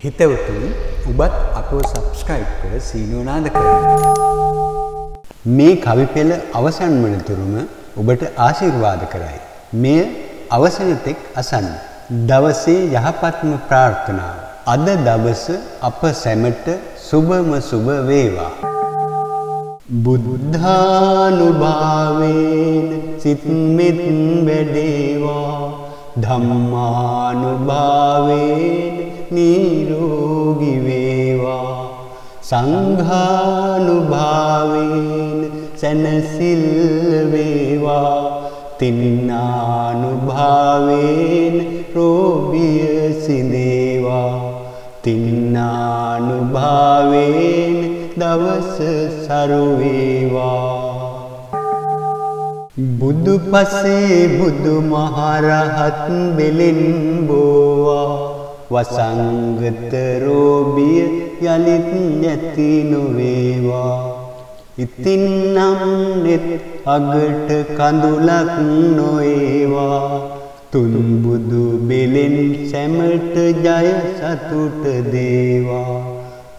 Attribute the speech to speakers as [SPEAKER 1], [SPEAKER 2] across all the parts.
[SPEAKER 1] හිතවතුනි ඔබත් අපව සබ්ස්ක්‍රයිබ් කර සීනුව නාද කරන්න. මේ කවි පෙළ අවසන් වනතුරුම ඔබට ආශිර්වාද කරයි. මෙය අවසන තෙක් අසන්න. දවසේ යහපත්ම ප්‍රාර්ථනාව. අද දවස අප සැමට සුබම සුබ වේවා. බුද්ධානුභාවයෙන් සිත් මෙත් වැඩේවා. ධම්මානුභාවයෙන් නිරෝගී වේවා. සංඝානුභාවයෙන් සැනසෙල් වේවා. තින්නානුභාවයෙන් රෝගිය සිඳේවා. තින්නානුභාවයෙන් දවස සරු වේවා. බුදු පසේ බුදු මහරහත් බෙලෙන් බෝවා. වසංගත රෝගිය යලිත් නැති නොවේවා. ඉතින් නම් නෙත් අගට කඳුලක් නොඒවා. තුන් බුදු බෙලෙන් සැමට ජය සතුට දේවා.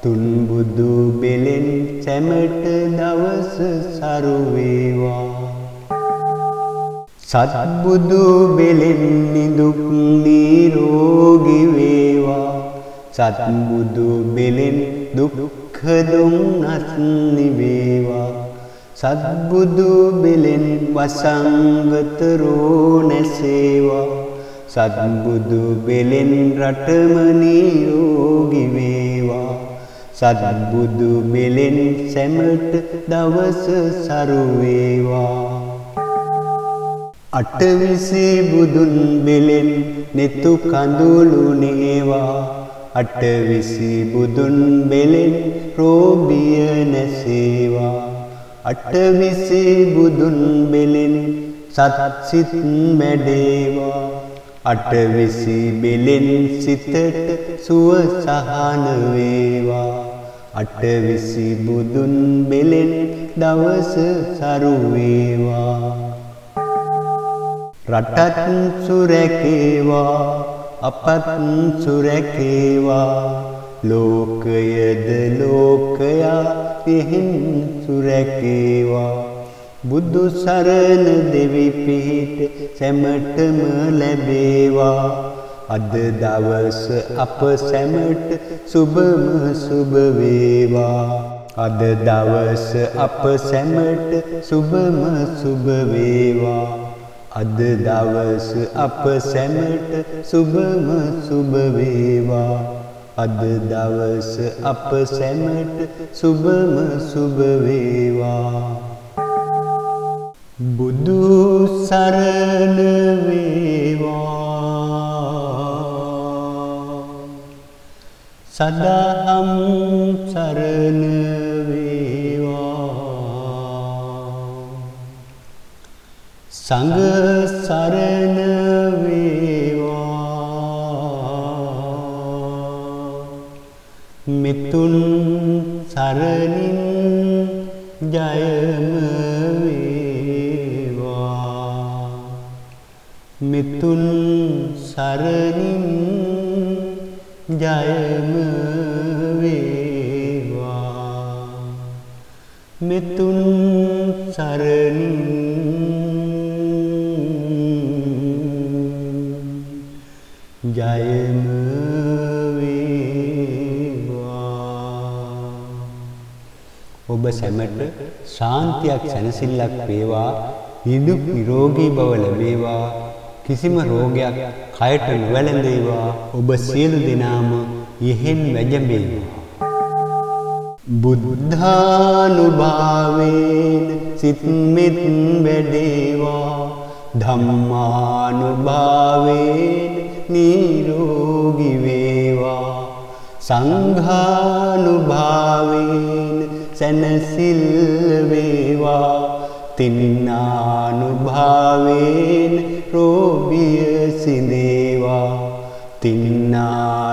[SPEAKER 1] තුන් බුදු බෙලෙන් සැමට දවස සරු වේවා. සත්බුදු බෙලෙන් නිදුක් නිරෝගී වේවා. සත්බුදු බෙලෙන් දුක්ඛ දුම්නස් නිවේවා. සත්බුදු බෙලෙන් වසංගත රෝ නැසේවා. සත්බුදු බෙලෙන් රටම නිරෝගී වේවා. සත්බුදු බෙලෙන් සැමට දවස සරු වේවා. අටවිසි බුදුන් බෙලෙන් නෙතු කඳුළු නේවා. අටවිසි බුදුන් බෙලෙන් රෝගිය නැසේවා. අටවිසි බුදුන් බෙලෙන් සත්සිත මැඩේවා. අටවිසි බෙලෙන් සිතට සුව සහන වේවා. අටවිසි බුදුන් බෙලෙන් දවස සරු වේවා. රටත් සුරැකේවා. අපත් සුරැකේවා. ලෝකයද ලෝකයා පිහින් සුරැකේවා. බුදු සරණ දෙවි පිහිට සැමටම ලැබේවා. අද දවස අප සැමට සුබම සුබ වේවා. අද දවස අප සැමට සුබම සුබ වේවා. අද දවස අප සැමට සුබම සුබ වේවා. අද දවස අප සැමට සුබම සුබ වේවා. බුදු සරණ වේවා. සදාම් සරණ සංඝ සරණ වේවා. මිතුන් සරණින් ජයම වේවා. මිතුන් සරණින් ජයම වේවා. මිතුන් සරණින් ජයම වේවා. ඔබ සැමට ශාන්තියක් සැනසෙල්ලක් වේවා. නිදුක් නිරෝගී බව ලැබේවා. කිසිම රෝගයක් කයට නොවැළඳේවා. ඔබ සියලු දෙනාම යෙහෙන් වැජඹේවා. බුද්ධානුභාවයෙන් සිත් මෙත් වැඩේවා. ධම්මානුභාවයෙන් නිරෝගී වේවා. සංඝානුභාවයෙන් සැනසෙල් වේවා. තින්නානුභාවයෙන් රෝගිය සිඳේවා. තින්නානුභාවයෙන්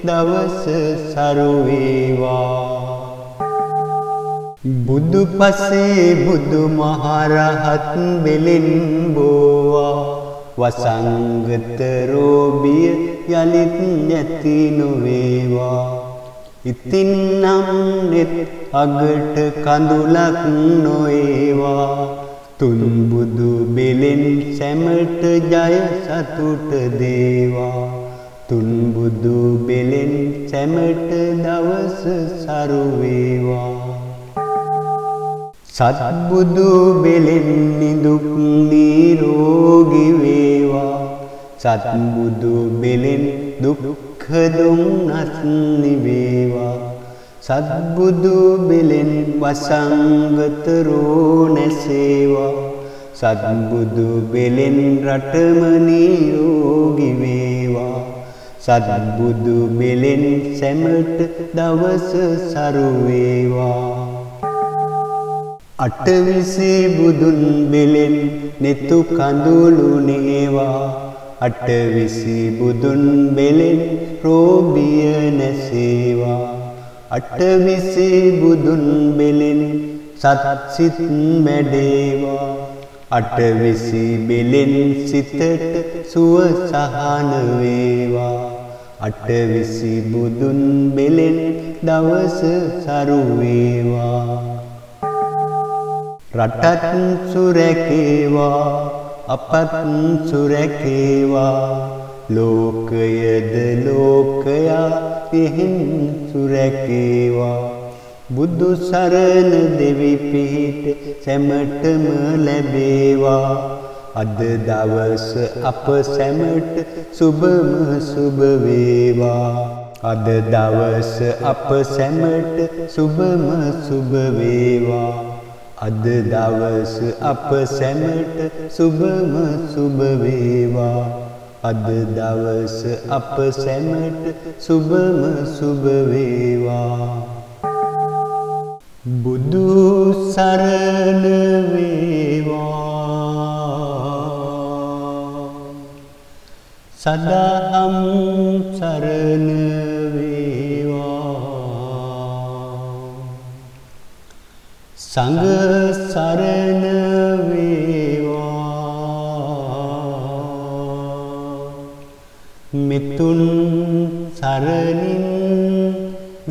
[SPEAKER 1] දවස සරු වේවා. බුදු පසේ බුදු මහරහත් බෙලෙන් බෝවා. වසංගත රෝබිය යලිත් නැති නොවේවා. ඉතින් නම් නෙත් අගට කඳුලක් නොඒවා. තුන් බුදු බෙලෙන් සැමට ජය සතුට දේවා. තුන් බුදු බෙලෙන් සැමට දවස සරු වේවා. සත්බුදු බෙලෙන් නිදුක් නිරෝගී වේවා. සත්බුදු බෙලෙන් දුක්ඛ දුම්නස් නිවේවා. සත්බුදු බෙලෙන් වසංගත රෝ නැසේවා. සත්බුදු බෙලෙන් රටම නිරෝගී වේවා. සත්බුදු බෙලෙන් සැමට දවස සරු වේවා. අටවිසි බුදුන් බෙලෙන් නෙතු කඳුළු නේවා. අටවිසි බුදුන් බෙලෙන් රෝබිය නැසේවා. අටවිසි බුදුන් බෙලෙන් සත්සිත මැඩේවා. අටවිසි බෙලෙන් සිතට සුව සහන වේවා. අටවිසි බුදුන් බෙලෙන් දවස සරු වේවා. රටත් සුරැකේවා අපත් සුරැකේවා. ලෝකයද ලෝකයා පිහින් සුරැකේවා. බුදු සරණ දෙවි පිහිට සැමටම ලැබේවා. අද දවස අප සැමට සුබම සුබ වේවා. අද දවස අප සැමට සුබම සුබ වේවා. අද දවස අප සැමට සුබම සුබ වේවා. අද දවස අප සැමට සුබම සුබ වේවා. බුදු සරණ වේවා. සදාම් සරණ සංඝ සරණ වේවා. මිතුන් සරණින්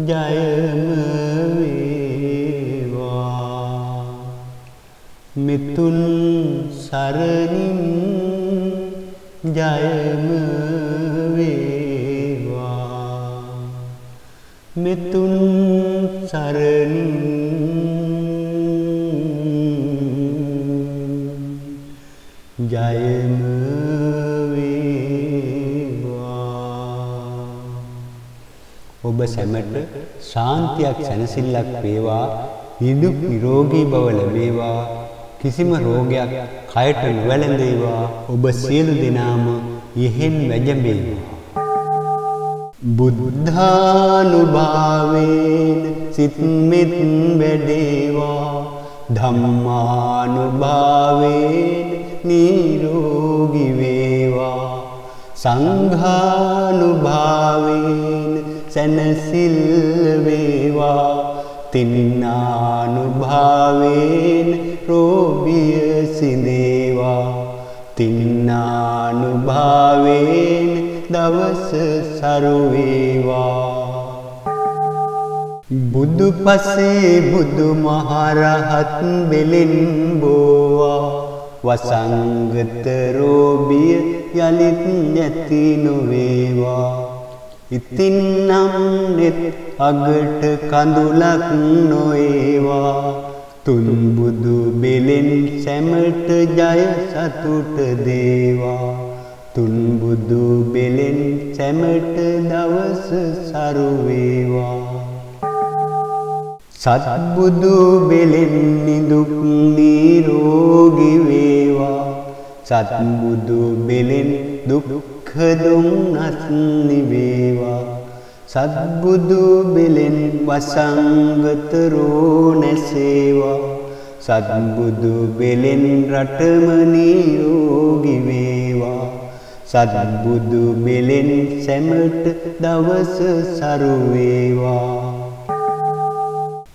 [SPEAKER 1] ජයම වේවා. මිතුන් සරණින් ජයම වේවා. මිතුන් සරණින් ජයම වේවා. ඔබ සැමට ශාන්තියක් සැනසෙල්ලක් වේවා. නිදුක් නිරෝගී බව ලැබේවා. කිසිම රෝගයක් කයට නොවැළඳේවා. ඔබ සියලු දෙනාම යෙහෙන් වැජඹේවා. බුද්ධානුභාවයෙන් සිත් මෙත් වැඩේවා. ධම්මානුභාවයෙන් නිරෝගී වේවා. සංඝානුභාවයෙන් සැනසෙල්ල වේවා. තින්නානුභාවයෙන් රෝගිය සිඳේවා. තින්නානුභාවයෙන් දවස සරු වේවා. බුදු පසේ බුදු මහරහත් බෙලෙන් බෝවා. වසංගත රෝබිය යලිත් නැති නොවේවා. ඉතින් නම් නෙත් අගට කඳුලක් නොඒවා. තුන් බුදු බෙලෙන් සැමට ජය සතුට දේවා. තුන් බුදු බෙලෙන් සැමට දවස සරු වේවා. සත්බුදු බෙලෙන් නිදුක් නිරෝගී වේවා. සත්බුදු බෙලෙන් දුක්ඛ දුම්නස් නිවේවා. සත්බුදු බෙලෙන් වසංගත රෝ නැසේවා. සත්බුදු බෙලෙන් රටම නිරෝගී වේවා. සත්බුදු බෙලෙන් සැමට දවස සරු වේවා.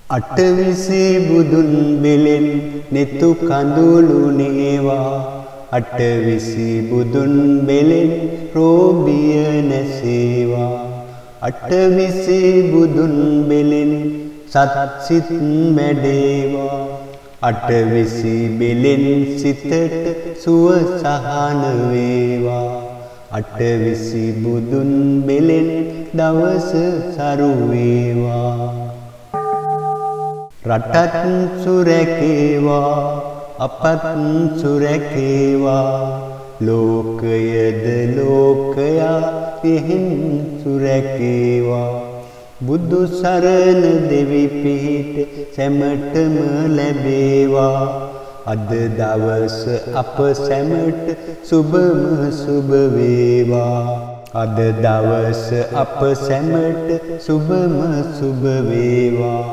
[SPEAKER 1] අටවිසි බුදුන් බෙලෙන් නෙතු කඳුළු නේවා. අටවිසි බුදුන් බෙලෙන් රෝබිය නැසේවා අටවිසි බුදුන් බෙලෙන් සත්සිත මැඩේවා අටවිසි බෙලෙන් සිතට සුව සහන වේවා අටවිසි බුදුන් බෙලෙන් දවස සරු වේවා රටත් සුරැකේවා අපත් සුරැකේවා ලෝකයද ලෝකයා පිහින් සුරැකේවා බුදු සරණ දෙවි පිහිට සැමටම ලැබේවා අද දවස අප සැමට සුබම සුබ වේවා අද දවස අප සැමට සුබම සුබ වේවා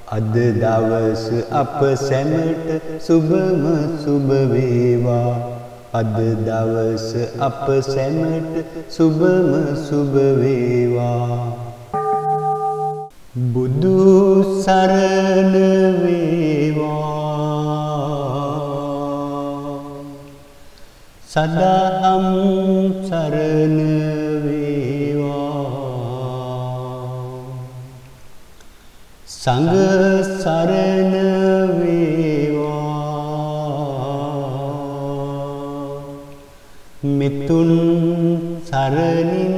[SPEAKER 1] අද දවස අප සැමට සුබම සුබ වේවා අද දවස අප සැමට සුබම සුබ වේවා බුදු සරණ වේවා සදාම් සරණ වේවා සංඝ සරණ මිතුන් සරණින්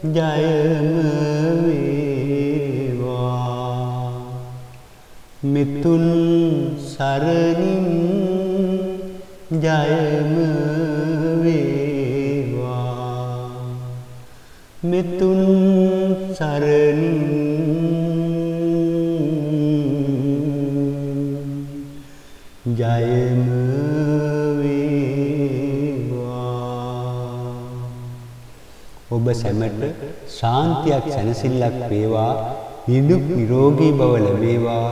[SPEAKER 1] ජයම වේවා මිතුන් සරණින් ජයම වේවා මිතුන් සරණින් ජයම ඔබ සැමට ශාන්තියක් සැනසෙල්ලක් වේවා නිදුක් නිරෝගී බව ලැබේවා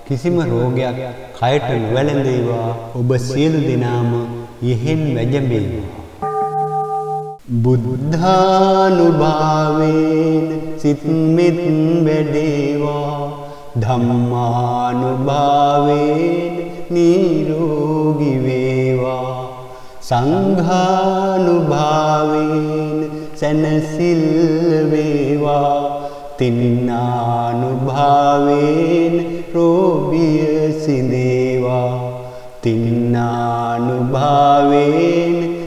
[SPEAKER 1] කිසිම රෝගයක් කයට නොවැළඳේවා ඔබ සියලු දෙනාම ඉහෙන් වැජඹේවා බුද්ධානුභාවයෙන් සිත් මෙත් වැඩේවා ධම්මානුභාවයෙන් නිරෝගී වේවා සංඝානුභාවයෙන් සැනසිල් වේවා තින්නානුභාවයෙන් රෝගිය සිඳේවා තින්නානුභාවයෙන්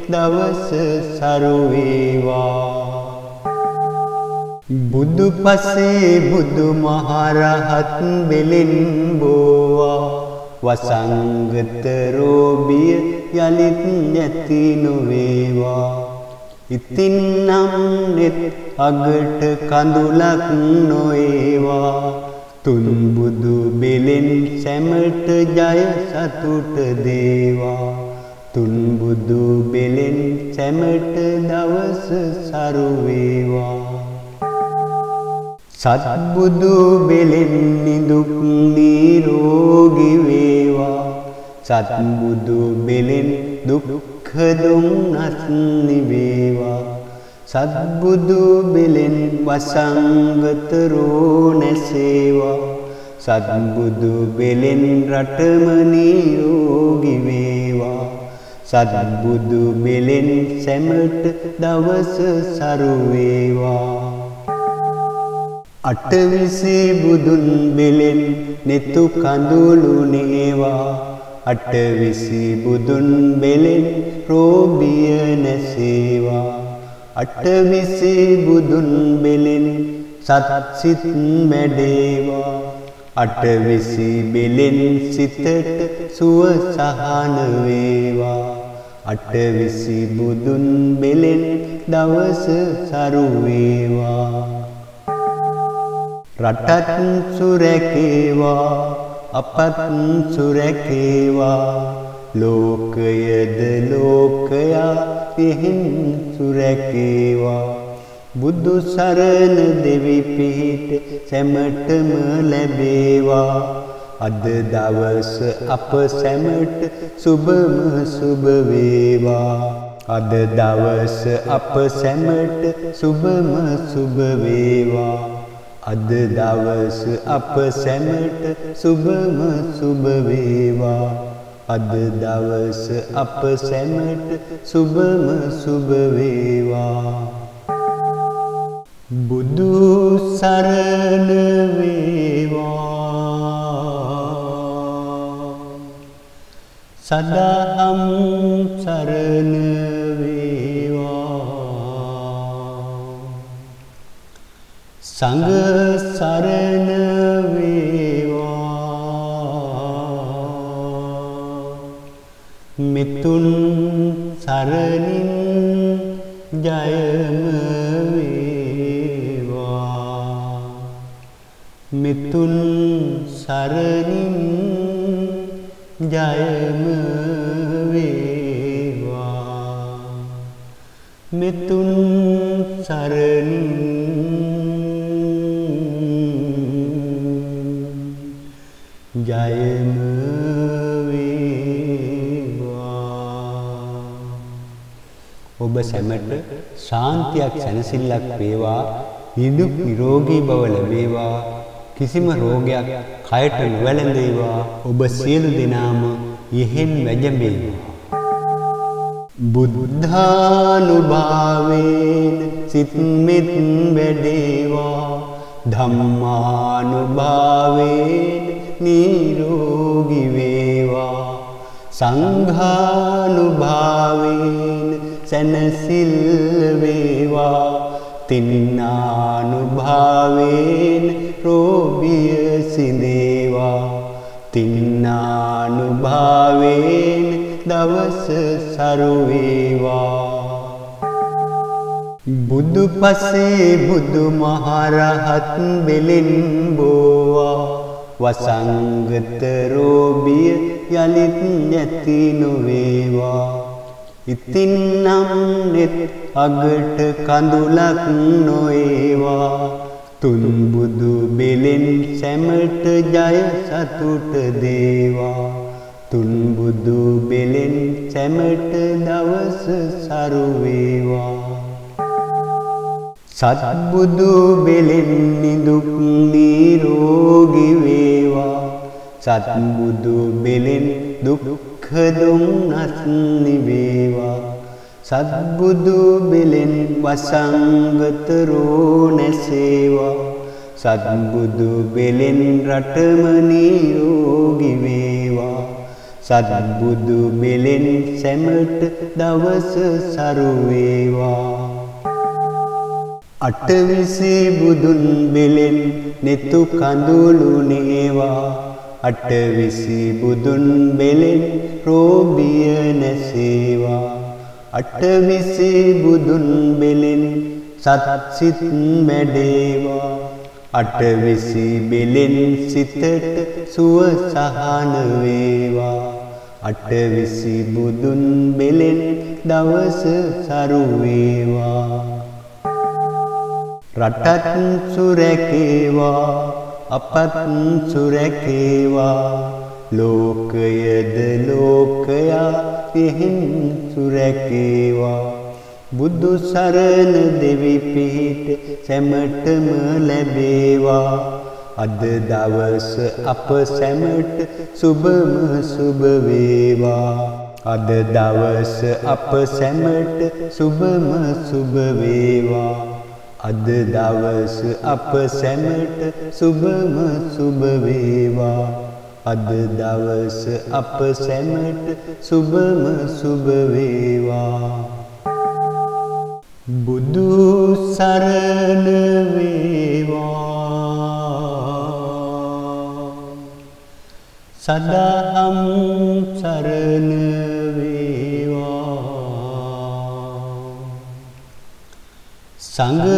[SPEAKER 1] දවස සරු වේවා බුදු පසේ බුදු මහරහත් බෙලෙන් බෝවා වසංගත රෝගිය යලිත් නැති නොවේවා ඉතින් නම් නෙත් අගට කඳුලක් නොඒවා තුන් බුදු බෙලෙන් සැමට ජය සතුට දේවා තුන් බුදු බෙලෙන් සැමට දවස සරු වේවා සත්බුදු බෙලෙන් නිදුක් නිරෝගී වේවා සත්බුදු බෙලෙන් දුක්ඛ දුම්නස් නිවේවා සත්බුදු බෙලෙන් වසංගත රෝ නැසේවා සත්බුදු බෙලෙන් රටම නිරෝගී වේවා සත්බුදු බෙලෙන් සැමට දවස සරු වේවා අටවිසි බුදුන් බෙලෙන් නෙතු කඳුළු නේවා අටවිසි බුදුන් බෙලෙන් රෝගිය නැසේවා අටවිසි බුදුන් බෙලෙන් සත්සිත මැඩේවා අටවිසි බෙලෙන් සිතට සුව සහන වේවා අටවිසි බුදුන් බෙලෙන් දවස සරු වේවා රටත් සුරැකේවා අපත් සුරැකේවා ලෝකයද ලෝකයා පිහින් සුරැකේවා බුදු සරණ දෙවි පිහිට සැමටම ලැබේවා අද දවස අප සැමට සුබම සුබ වේවා අද දවස අප සැමට සුබම සුබ වේවා අද දවස අප සැමට සුබම සුබ වේවා අද දවස අප සැමට සුබම සුබ වේවා. බුදු සරණ වේවා, සදහම් සරණ සංඝ සරණ වේවා, මිතුන් සරණින් ජයම වේවා, මිතුන් සරණින් ජයම වේවා, මිතුන් සරණින් ජයම වේවා. ඔබ සැමට ශාන්තියක් සැනසෙල්ලක් වේවා, නිදුක් නිරෝගී බව ලැබේවා, කිසිම රෝගයක් කයට නොවැළඳේවා. ඔබ සියලු දෙනාම යෙහෙන් වැජඹේවා. බුද්ධානුභාවයෙන් සිත් මෙත් වැඩේවා, ධම්මානුභාවයෙන් නිරෝගී වේවා, සංඝානුභාවයෙන් සැනසෙල්ල වේවා, තින්නානුභාවයෙන් රෝගිය සිඳේවා, තින්නානුභාවයෙන් දවස සරු වේවා. බුදු පසේ බුදු මහරහත් බෙලෙන් බෝවා, වසංගත රෝබිය යලිත් නැති නොවේවා. ඉතින් නම් නෙත් අගට කඳුලක් නොඒවා, තුන් බුදු බෙලෙන් සැමට ජය සතුට දේවා, තුන් බුදු බෙලෙන් සැමට දවස සරු වේවා. සත්බුදු බෙලෙන් නිදුක් නිරෝගී වේවා, සත්බුදු බෙලෙන් දුක්ඛ දුම්නස් නිවේවා, සත්බුදු බෙලෙන් වසංගත රෝ නැසේවා, සත්බුදු බෙලෙන් රටම නිරෝගී වේවා, සත්බුදු බෙලෙන් සැමට දවස සරු වේවා. අටවිසි බුදුන් බෙලෙන් නෙතු කඳුළු නේවා, අටවිසි බුදුන් බෙලෙන් රෝබිය නැසේවා, අටවිසි බුදුන් බෙලෙන් සත්සිත් මැඩේවා, අටවිසි බෙලෙන් සිතට සුව සහන වේවා, අටවිසි බුදුන් බෙලෙන් දවස සරු වේවා. රටත් සුරැකේවා, අපත් සුරැකේවා, ලෝකයද ලෝකයා පිහින් සුරැකේවා, බුදු සරණ දෙවි පිහිට සැමටම ලැබේවා. අද දවස අප සැමට සුබම සුබ වේවා, අද දවස අප සැමට සුබම සුබ වේවා, අද දවස අප සැමට සුබම සුබ වේවා, අද දවස අප සැමට සුබම සුබ වේවා. බුදු සරණ වේවා, සදහම් සරණ සංඝ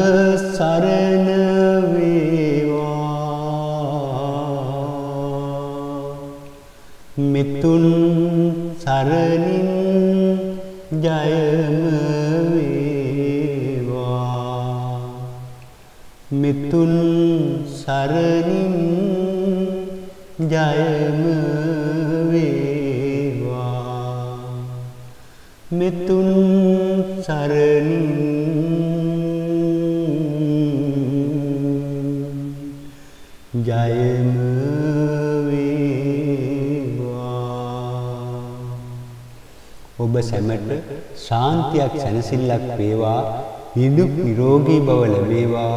[SPEAKER 1] සරණ වේවා, මිතුන් සරණින් ජයම වේවා, මිතුන් සරණින් ජයම වේවා, මිතුන් සරණින් ජයම වේවා. ඔබ සැමට ශාන්තියක් සැනසෙල්ලක් වේවා. නිදුක් නිරෝගී බව ලැබේවා.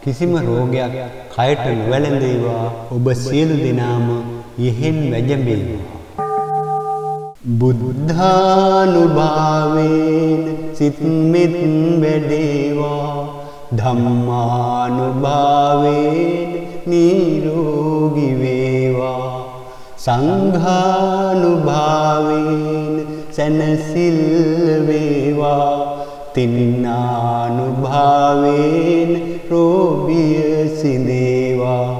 [SPEAKER 1] කිසිම රෝගයක් කයට නොවැළඳේවා. ඔබ සියලු දෙනාම යෙහෙන් වැජඹේවා. බුද්ධානුභාවේන සිත් මෙත් වැඩේවා. ධම්මානුභාවේන නිරෝගී වේවා. සංඝානුභාවේන සැනසෙල්ල වේවා. තින්නානුභාවේන රෝගිය සිඳේවා.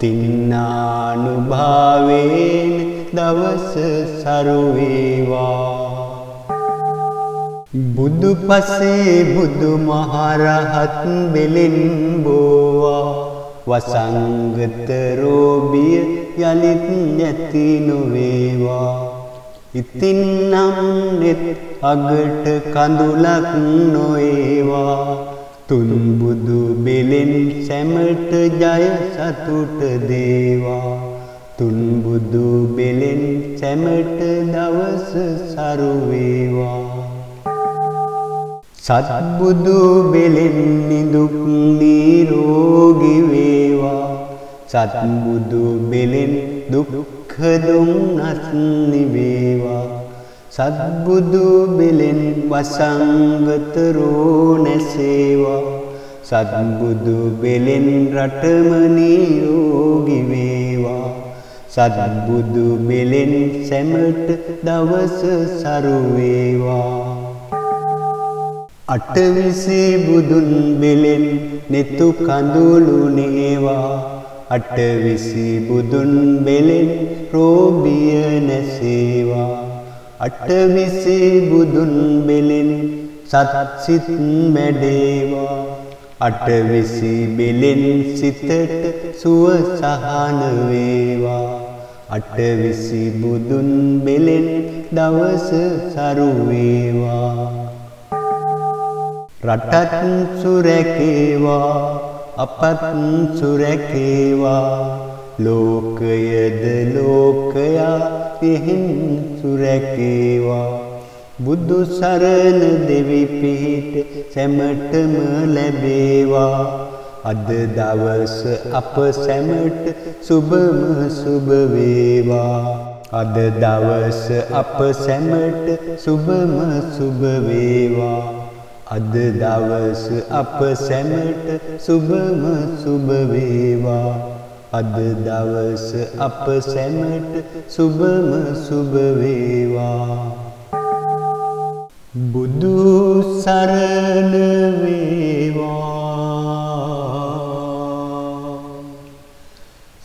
[SPEAKER 1] තින්නානුභාවේන දවස සරු වේවා. බුදු පසේ බුදු මහරහත් බෙලෙන් බෝවා. වසංගත රෝගිය යලිත් නැති නොවේවා. ඉතින් නම් නෙත් අගට කඳුලක් නොඒවා. තුන් බුදු බෙලෙන් සැමට ජය සතුට දේවා. තුන් බුදු බෙලෙන් සැමට දවස සරු වේවා. සත්බුදු බෙලෙන් නිදුක් නිරෝගී වේවා. සත්බුදු බෙලෙන් දුක්ඛ දුම්නස් නිවේවා. සත්බුදු බෙලෙන් වසංගත රෝ නැසේවා. සත්බුදු බෙලෙන් රටම නිරෝගී වේවා. සත්බුදු බෙලෙන් සැමට දවස සරු වේවා. අටවිසි බුදුන් බෙලෙන් නෙතු කඳුළු නේවා. අටවිසි බුදුන් බෙලෙන් රෝගිය නැසේවා. අටවිසි බුදුන් බෙලෙන් සත්සිත මැඩේවා. අටවිසි බෙලෙන් සිතට සුව සහන වේවා. අටවිසි බුදුන් බෙලෙන් දවස සරු වේවා. රටත් සුරැකේවා. අපත් සුරැකේවා. ලෝකයද ලෝකයා පිහින් සුරැකේවා. බුදු සරණ දෙවි පිහිට සැමටම ලැබේවා. අද දවස අප සැමට සුබම සුබ වේවා. අද දවස අප සැමට සුබම සුබ වේවා. අද දවස අප සැමට සුබම සුබ වේවා. අද දවස අප සැමට සුබම සුබ වේවා. බුදු සරණ වේවා.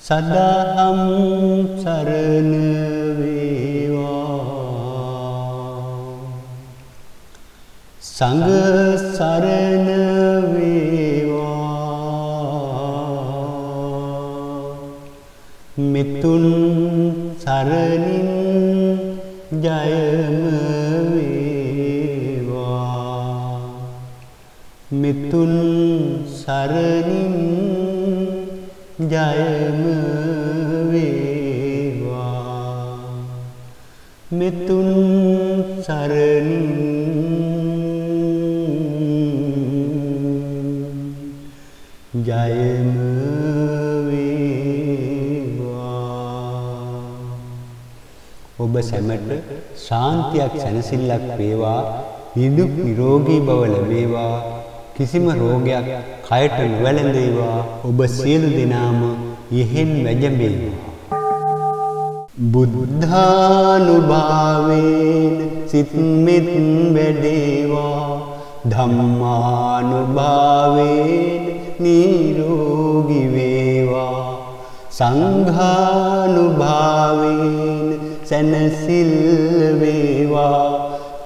[SPEAKER 1] සදාම් සරණ සංඝ සරණ වේවා. මිතුන් සරණින් ජයම වේවා. මිතුන් සරණින් ජයම වේවා. මිතුන් සරණින් ජයම වේවා. ඔබ සැමට ශාන්තියක් සැනසෙල්ලක් වේවා. නිදුක් නිරෝගී බව ලැබේවා. කිසිම රෝගයක් කයට නොවැළඳේවා. ඔබ සියලු දෙනාම යෙහෙන් වැජඹේවා. බුද්ධානුභාවේන සිත් මෙත් වැඩේවා. ධම්මානුභාවේන නිරෝගී වේවා. සංඝානුභාවේන සැනසෙල්ල වේවා.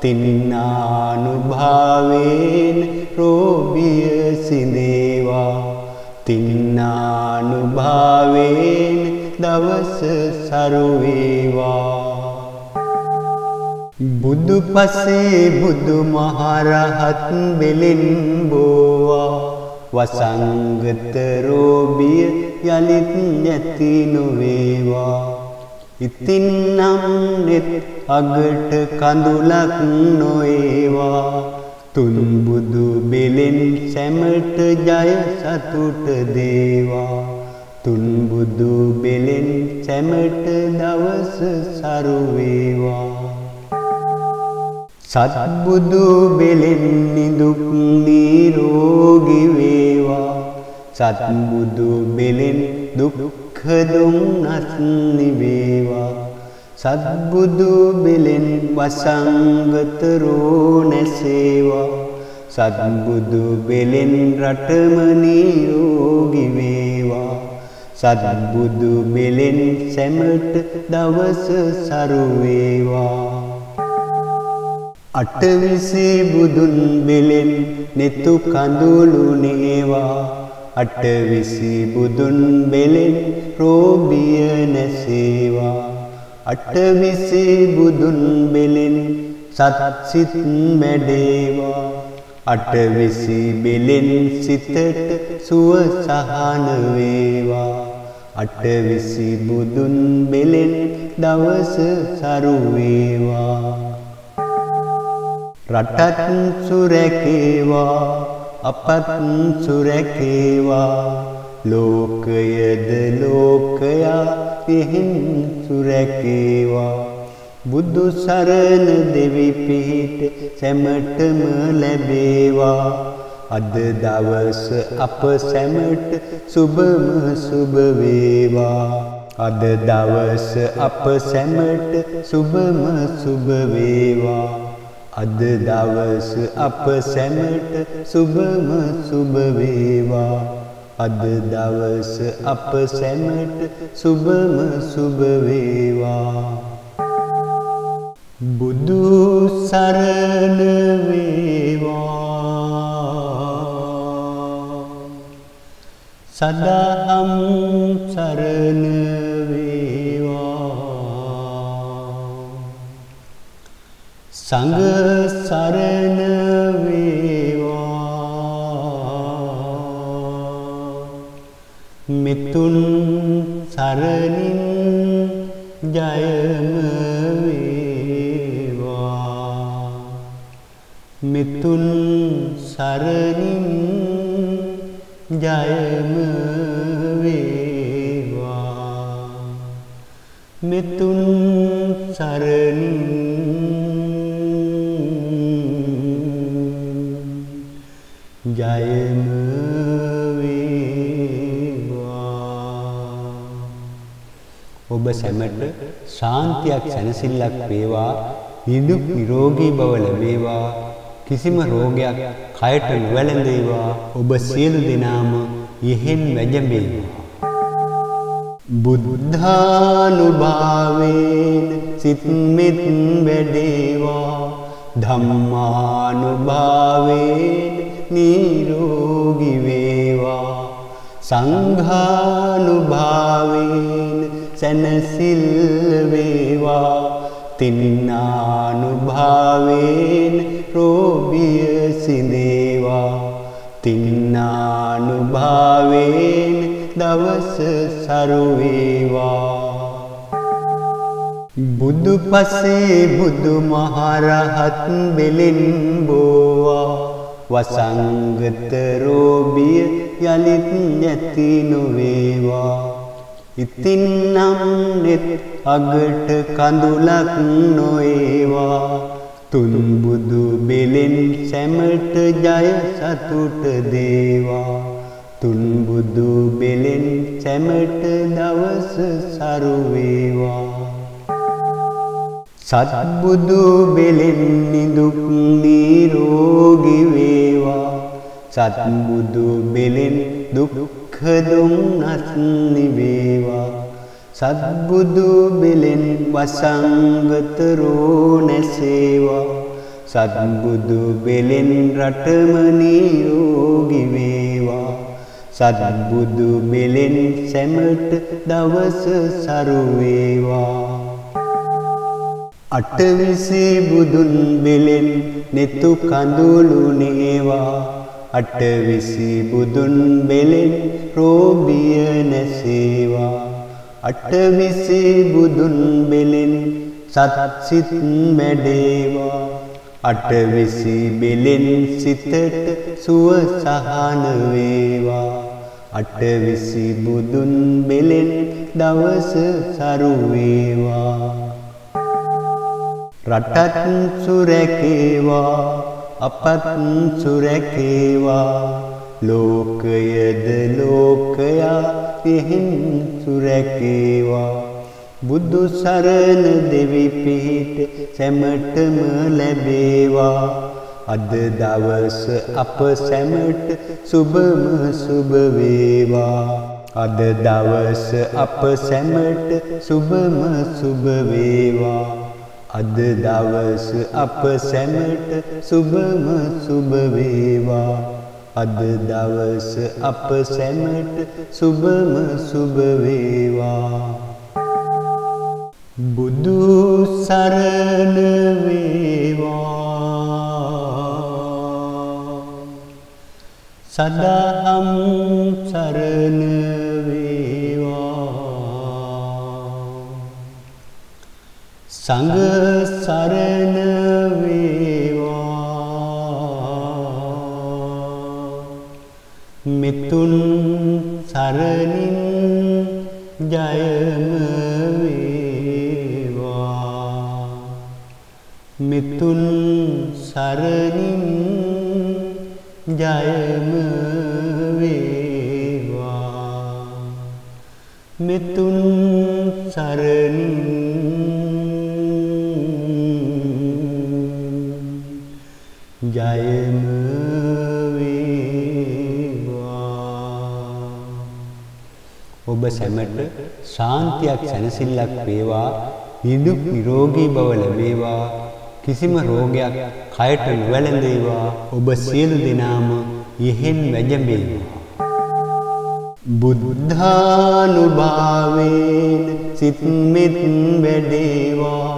[SPEAKER 1] තින්නානුභාවේන රෝගිය සිඳේවා. තින්නානුභාවේන දවස සරු වේවා. බුදු පසේ බුදු මහරහත් බෙලෙන් බෝවා. වසංගත රෝගිය යලිත් නැති නොවේවා. ඉතින් නම් නෙත් අගට කඳුලක් නොඒවා තුන් බුදු බෙලෙන් සැමට ජය සතුට දේවා තුන් බුදු බෙලෙන් සැමට දවස සරු වේවා සත්බුදු බෙලෙන් නිදුක් නිරෝගී වේවා සත්බුදු බෙලෙන් දුක්ඛ දුම්නස් නිවේවා සත්බුදු බෙලෙන් වසංගත රෝ නැසේවා සත්බුදු බෙලෙන් රටම නිරෝගී වේවා සත්බුදු බෙලෙන් සැමට දවස සරු වේවා අටවිසි බුදුන් බෙලෙන් netu කඳුළු නේවා අටවිසි බුදුන් බෙලෙන් රෝබිය නැසේවා අටවිසි බුදුන් බෙලෙන් සත්සිත මැඩේවා අටවිසි බෙලෙන් සිතට සුව සහන වේවා අටවිසි බුදුන් බෙලෙන් දවස සරු වේවා රටත් සුරැකේවා අපත් සුරැකේවා ලෝකයද ලෝකයා පිහින් සුරැකේවා බුදු සරණ දෙවි පිහිට සැමටම ලැබේවා අද දවස අප සැමට සුබම සුබ වේවා අද දවස අප සැමට සුබම සුබ වේවා අද දවස අප සැමට සුබම සුබ වේවා අද දවස අප සැමට සුබම සුබ වේවා බුදු සරණ වේවා සදාම් සරණ සංඝ සරණ වේවා මිතුන් සරණින් ජයම වේවා මිතුන් සරණින් ජයම වේවා මිතුන් සරණින් ජයම වේවා ඔබ සැමට ශාන්තියක් සැනසෙල්ලක් වේවා නිදුක් නිරෝගී බව ලැබේවා කිසිම රෝගයක් කයට නොවැළඳේවා ඔබ සියලු දෙනාම ඉහෙන් වැජඹේවා බුද්ධානුභාවයෙන් සිත් මෙත් වැඩේවා ධම්මානුභාවයෙන් නිරෝගී වේවා සංඝානුභාවයෙන් සැනසෙල් වේවා තින්නානුභාවයෙන් රෝගිය සිඳේවා තින්නානුභාවයෙන් දවස සරු වේවා බුදු පසේ බුදු මහරහත් බෙලෙන් බෝවා වසංගත රෝබිය යලිත් නැති නොවේවා ඉතින් නම් නෙත් අගට කඳුලක් නොඒවා තුන් බුදු බෙලෙන් සැමට ජය සතුට දේවා තුන් බුදු බෙලෙන් සැමට දවස සරු වේවා සත්බුදු බෙලෙන් නිදුක් නිරෝගී වේවා සත්බුදු බෙලෙන් දුක්ඛ දුම්නස් නිවේවා සත්බුදු බෙලෙන් වසංගත රෝ නැසේවා සත්බුදු බෙලෙන් රටම නිරෝගී වේවා සත්බුදු බෙලෙන් සැමට දවස සරු වේවා අටවිසි බුදුන් බෙලෙන් netu කඳුළු නේවා අටවිසි බුදුන් බෙලෙන් රෝබිය නැසේවා අටවිසි බුදුන් බෙලෙන් සත් සිත් මැඩේවා අටවිසි බෙලෙන් සිතට සුව සහන වේවා අටවිසි බුදුන් බෙලෙන් දවස සරු වේවා රටත් සුරැකේවා අපත් සුරැකේවා ලෝකයද ලෝකයා පිහින් සුරැකේවා බුදු සරණ දෙවි පිහිට සැමටම ලැබේවා අද දවස අප සැමට සුබම සුබ වේවා අද දවස අප සැමට සුබම සුබ වේවා අද දවස අප සැමට සුබම සුබ වේවා අද දවස අප සැමට සුබම සුබ වේවා බුදු සරණ වේවා සදාම් සරණ සංඝ සරණ වේවා මිතුන් සරණින් ජයම වේවා මිතුන් සරණින් ජයම වේවා මිතුන් සරණින් ජයම වේවා ඔබ සැමට ශාන්තියක් සැනසෙල්ලක් වේවා නිදුක් නිරෝගී බව ලැබේවා කිසිම රෝගයක් කයට නොවැළඳේවා ඔබ සියලු දෙනාම යෙහෙන් වැජඹේවා බුද්ධානුභාවයෙන් සිත් මෙත් වැඩේවා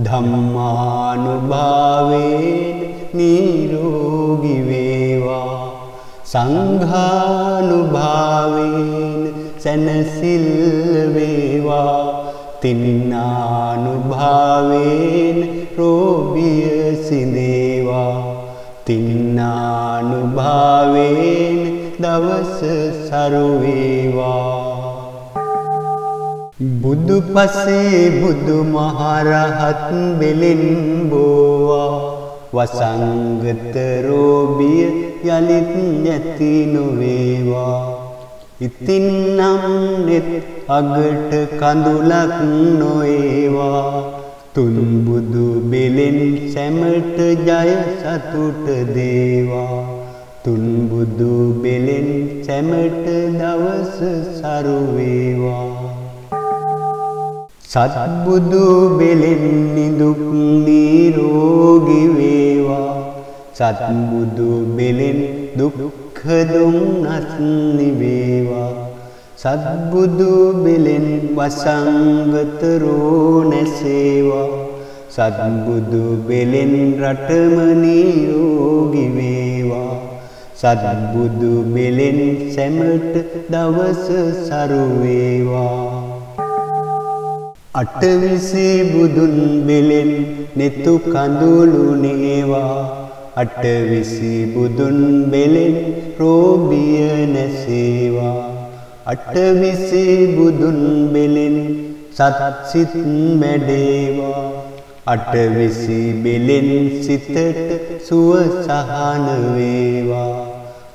[SPEAKER 1] ධම්මානුභාවයෙන් නිරෝගී වේවා සංඝානුභාවයෙන් සැනසෙල්ල වේවා තින්නානුභාවයෙන් රෝගිය සිඳේවා තින්නානුභාවයෙන් දවස සරු වේවා බුදු පසේ බුදු මහරහත් බෙලෙන් බෝවා වසංගත රෝබිය යලිත් නැති නොවේවා ඉතින් නම් නෙත් අගට කඳුලක් නොඒවා තුන් බුදු බෙලෙන් සැමට ජය සතුට දේවා තුන් බුදු බෙලෙන් සැමට දවස සරු වේවා සත්බුදු බෙලෙන් නිදුක් නිරෝගී වේවා සත්බුදු බෙලෙන් දුක්ඛ දුම්නස් නිවේවා සත්බුදු බෙලෙන් වසංගත රෝ නැසේවා සත්බුදු බෙලෙන් රටම නිරෝගී වේවා සත්බුදු බෙලෙන් සැමට දවස සරු වේවා අටවිසි බුදුන් බෙලෙන් නෙතු කඳුළු නේවා අටවිසි බුදුන් බෙලෙන් රෝබිය නැසේවා අටවිසි බුදුන් බෙලෙන් සත් සිත් මැඩේවා අටවිසි බෙලෙන් සිතට සුව සහන වේවා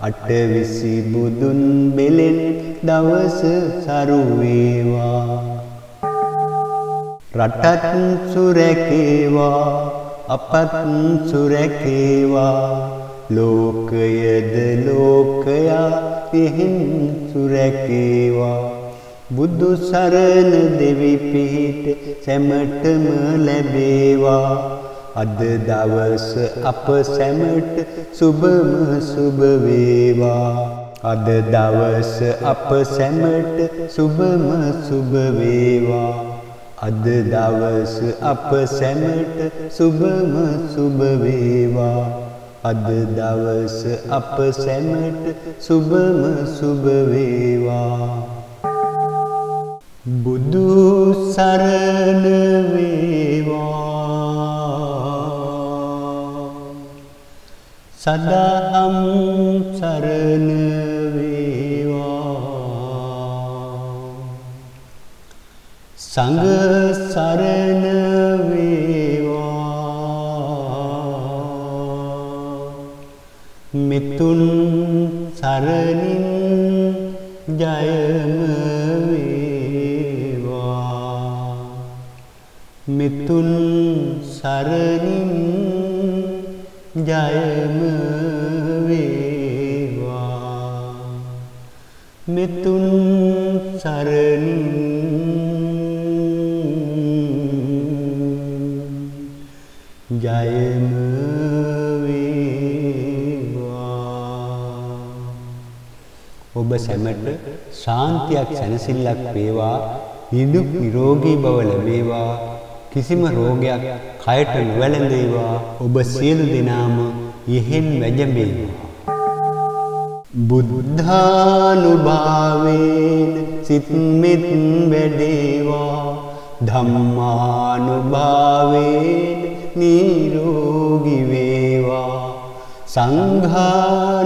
[SPEAKER 1] අටවිසි බුදුන් බෙලෙන් දවස සරු වේවා රටත් සුරැකේවා අපත් සුරැකේවා ලෝකයද ලෝකයා පිහින් සුරැකේවා බුදු සරණ දෙවි පිහිට සැමටම ලැබේවා අද දවස අප සැමට සුබම සුබ වේවා අද දවස අප සැමට සුබම සුබ වේවා අද දවස අප සැමට සුබම සුබ වේවා අද දවස අප සැමට සුබම සුබ වේවා බුදු සරණ වේවා සදාම් සරණ සංඝ සරණ වේවා මිතුන් සරණින් ජයම වේවා මිතුන් සරණින් ජයම වේවා මිතුන් සරණින් ජයම වේවා ඔබ සැමට ශාන්තියක් සැනසෙල්ලක් වේවා නිදුක් නිරෝගී බව ලැබේවා කිසිම රෝගයක් කයට නොවැළඳේවා ඔබ සියලු දෙනාම යෙහෙන් වැජඹේවා බුද්ධානුභාවේන සිත් මෙත් වැඩේවා ධම්මානුභාවේන නිරෝගී වේවා සංඝානුභාවේන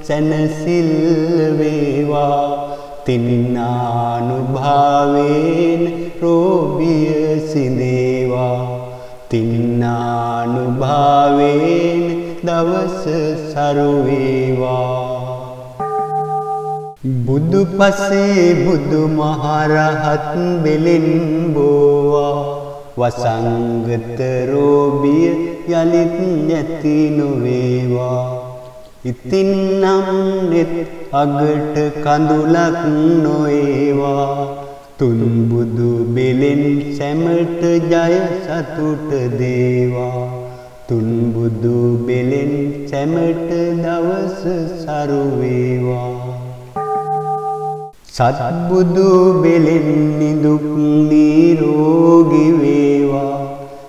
[SPEAKER 1] සැනසෙල් වේවා තින්නානුභාවේන රෝගිය සිඳේවා තින්නානුභාවේන දවස සරු වේවා බුදු පසේ බුදු මහරහත් බෙලෙන් බෝවා වසංගත රෝබිය යලිත් නැති නොවේවා ඉතින් නම් නෙත් අගට කඳුලක් නොවේවා තුන් බුදු බෙලෙන් සැමට ජය සතුට දේවා තුන් බුදු බෙලෙන් සැමට දවස සරු වේවා සත්බුදු බෙලෙන් නිදුක් නිරෝගී වේවා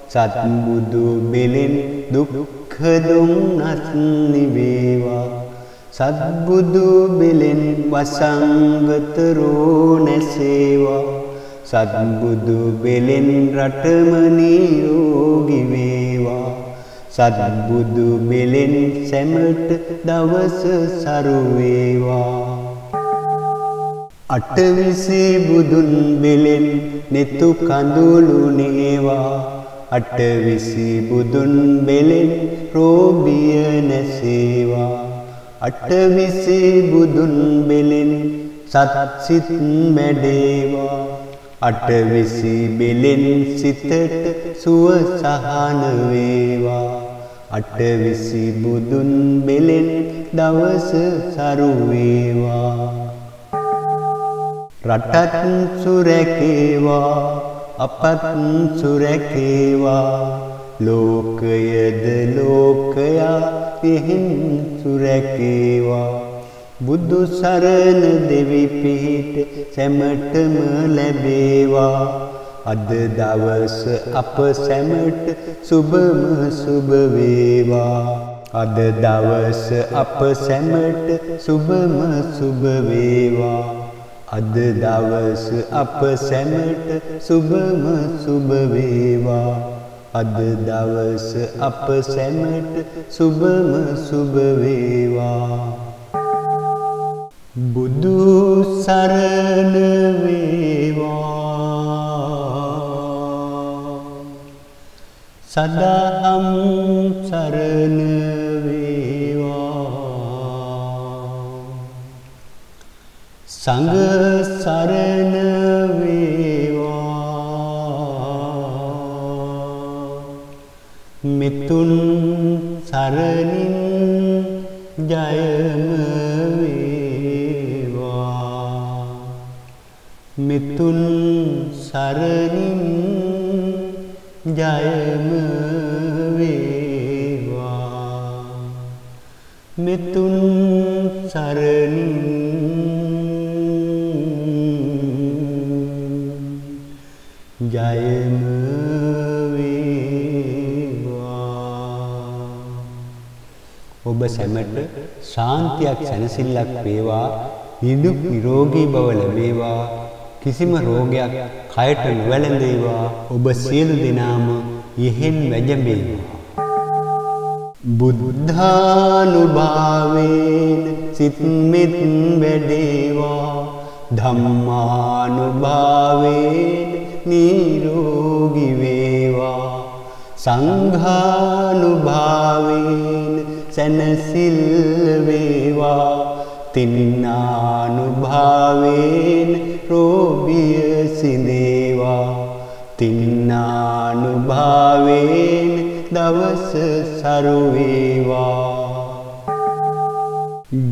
[SPEAKER 1] සත්බුදු බෙලෙන් දුක්ඛ දුම්නස් නිවේවා සත්බුදු බෙලෙන් වසංගත රෝ නැසේවා සත්බුදු බෙලෙන් රටම නිරෝගී වේවා සත්බුදු බෙලෙන් සැමට දවස සරු වේවා අටවිසි බුදුන් බෙලෙන් නෙතු කඳුළු නේවා අටවිසි බුදුන් බෙලෙන් රෝබිය නැසේවා අටවිසි බුදුන් බෙලෙන් සත්සිත මැඩේවා අටවිසි බෙලෙන් සිතට සුව සහන වේවා අටවිසි බුදුන් බෙලෙන් දවස සරු වේවා රටත් සුරැකේවා අපත් සුරැකේවා ලෝකයද ලෝකයා පිහින් සුරැකේවා බුදු සරණ දෙවි පිහිට සැමටම ලැබේවා අද දවස අප සැමට සුබම සුබ වේවා අද දවස අප සැමට සුබම සුබ වේවා අද දවස අප සැමට සුබම සුබ වේවා අද දවස අප සැමට සුබම සුබ වේවා බුදු සරණ වේවා සදාම් සරණ සංඝ සරණ වේවා මිතුන් සරණින් ජයම වේවා මිතුන් සරණින් ජයම වේවා මිතුන් සරණින් ජයම වේවා ඔබ සැමට ශාන්තියක් සැනසෙල්ලක් වේවා නිදුක් නිරෝගී බව ලැබේවා කිසිම රෝගයක් කයට නොවැළඳේවා. ඔබ සියලු දෙනාම යෙහෙන් වැජඹේවා. බුද්ධානුභාවයෙන් සිත් මෙත් වැඩේවා. ධම්මානුභාවයෙන් නිරෝගී වේවා. සංඝානුභාවයෙන් සැනසෙල් වේවා. තින්නානුභාවයෙන් රෝගිය සිඳේවා. තින්නානුභාවයෙන් දවස සරු වේවා.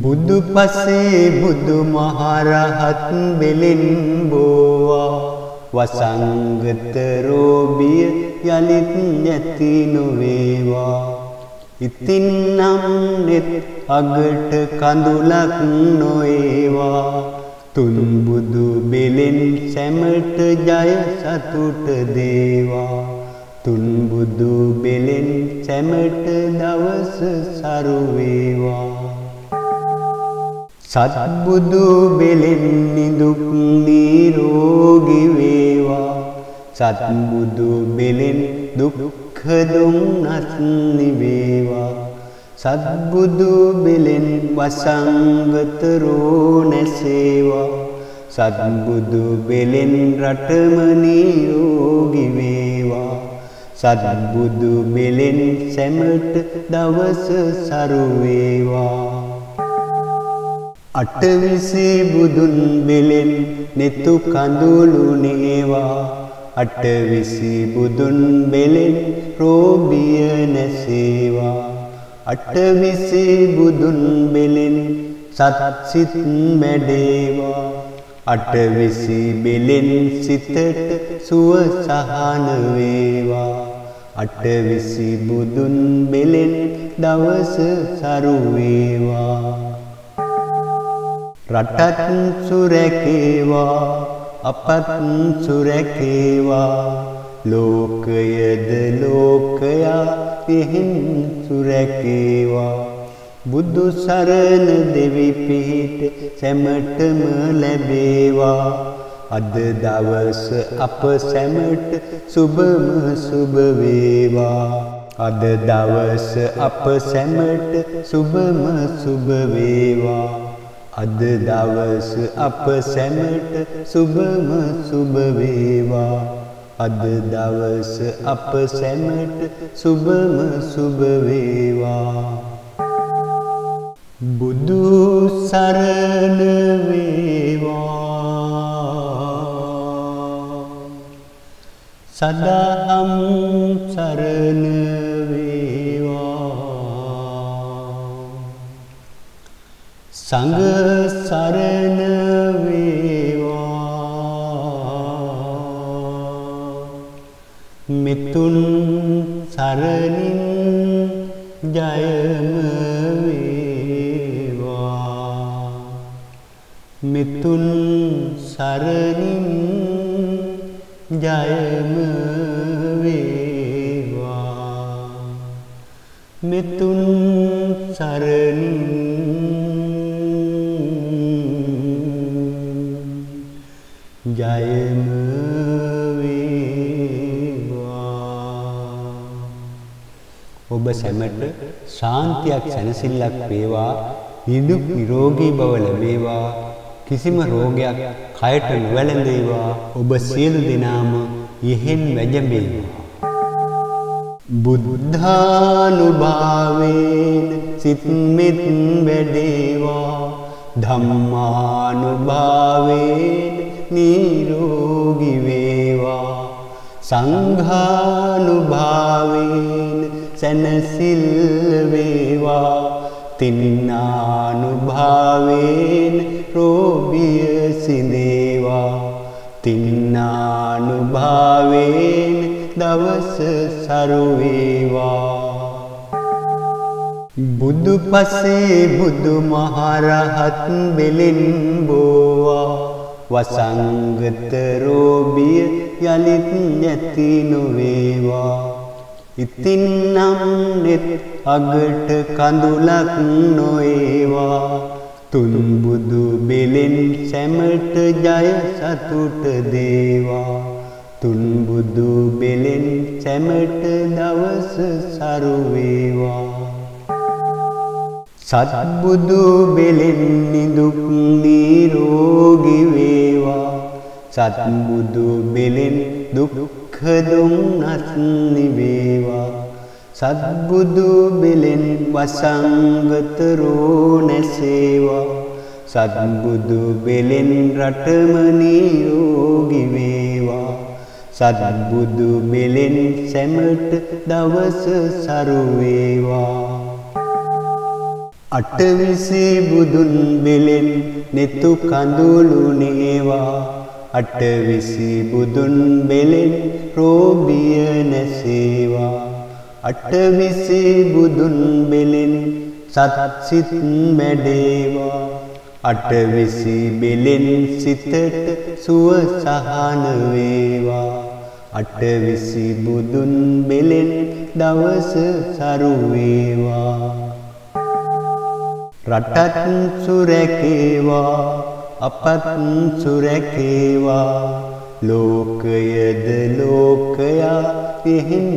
[SPEAKER 1] බුදු පසේ බුදු මහරහත් බෙලෙන් බෝවා. වසංගත රෝගිය යලිත් නැති නොවේවා. ඉතින් නම් නෙත් අගට කඳුලක් නොඒවා. තුන් බුදු බෙලෙන් සැමට ජය සතුට දේවා. තුන් බුදු බෙලෙන් සැමට දවස සරු වේවා. සත්බුදු බෙලෙන් නිදුක් නිරෝගී වේවා. සත්බුදු බෙලෙන් දුක්ඛ දුම්නස් නිවේවා. සත්බුදු බෙලෙන් වසංගත රෝ නැසේවා. සත්බුදු බෙලෙන් රටම නිරෝගී වේවා. සත්බුදු බෙලෙන් සැමට දවස සරු වේවා. අටවිසි බුදුන් බෙලෙන් නෙතු කඳුළු නේවා. අටවිසි බුදුන් බෙලෙන් රෝගිය නැසේවා. අටවිසි බුදුන් බෙලෙන් සත්සිත මැඩේවා. අටවිසි බෙලෙන් සිතට සුව සහන වේවා. අටවිසි බුදුන් බෙලෙන් දවස සරු වේවා. රටත් සුරැකේවා. අපත් සුරැකේවා. ලෝකයද ලෝකයා පිහින් සුරැකේවා. බුදු සරණ දෙවි පිහිට සැමටම ලැබේවා. අද දවස අප සැමට සුබම සුබ වේවා. අද දවස අප සැමට සුබම සුබ වේවා. අද දවස අප සැමට සුබම සුබ වේවා. අද දවස අප සැමට සුබම සුබ වේවා. බුදු සරණ වේවා. සදාම් සරණ සංඝ සරණ වේවා. මිතුන් සරණින් ජයම වේවා. මිතුන් සරණින් ජයම වේවා. මිතුන් සරණින් ජයම වේවා. ඔබ සැමට ශාන්තියක් සැනසෙල්ලක් වේවා. නිදුක් නිරෝගී බව ලැබේවා. කිසිම රෝගයක් කයට නොවැළඳේවා. ඔබ සියලු දෙනාම යෙහෙන් වැජඹේවා. බුද්ධානුභාවයෙන් සිත් මෙත් වැඩේවා. ධම්මානුභාවයෙන් නිරෝගී වේවා. සංඝානුභාවයෙන් සැනසෙල් වේවා. තින්නානුභාවයෙන් රෝගිය සිඳේවා. තින්නානුභාවයෙන් දවස සරු වේවා. බුදු පසේ බුදු මහරහත් බෙලෙන් බෝවා. වසංගත රෝගිය යලිත් නැති නොවේවා. ඉතින් නම් නෙත් අගට කඳුලක් නොඒවා. තුන් බුදු බෙලෙන් සැමට ජය සතුට දේවා තුන් බුදු බෙලෙන් සැමට දවස සරු වේවා සත්බුදු බෙලෙන් නිදුක් නිරෝගී වේවා සත්බුදු බෙලෙන් දුක්ඛ දුම්නස් නිවේවා සත්බුදු බෙලෙන් වසංගත රෝ නැසේවා සත්බුදු බෙලෙන් රටම නිරෝගී වේවා සත්බුදු බෙලෙන් සැමට දවස සරු වේවා අටවිසි බුදුන් බෙලෙන් netu කඳුළු නේවා අටවිසි බුදුන් බෙලෙන් රෝබිය නැසේවා අටවිසි බුදුන් බෙලෙන් සත්සිත මැඩේවා අටවිසි බෙලෙන් සිතට සුව සහන වේවා අටවිසි බුදුන් බෙලෙන් දවස සරු වේවා රටත් සුරැකේවා අපත් සුරැකේවා ලෝකයද ලෝකයා පිහින්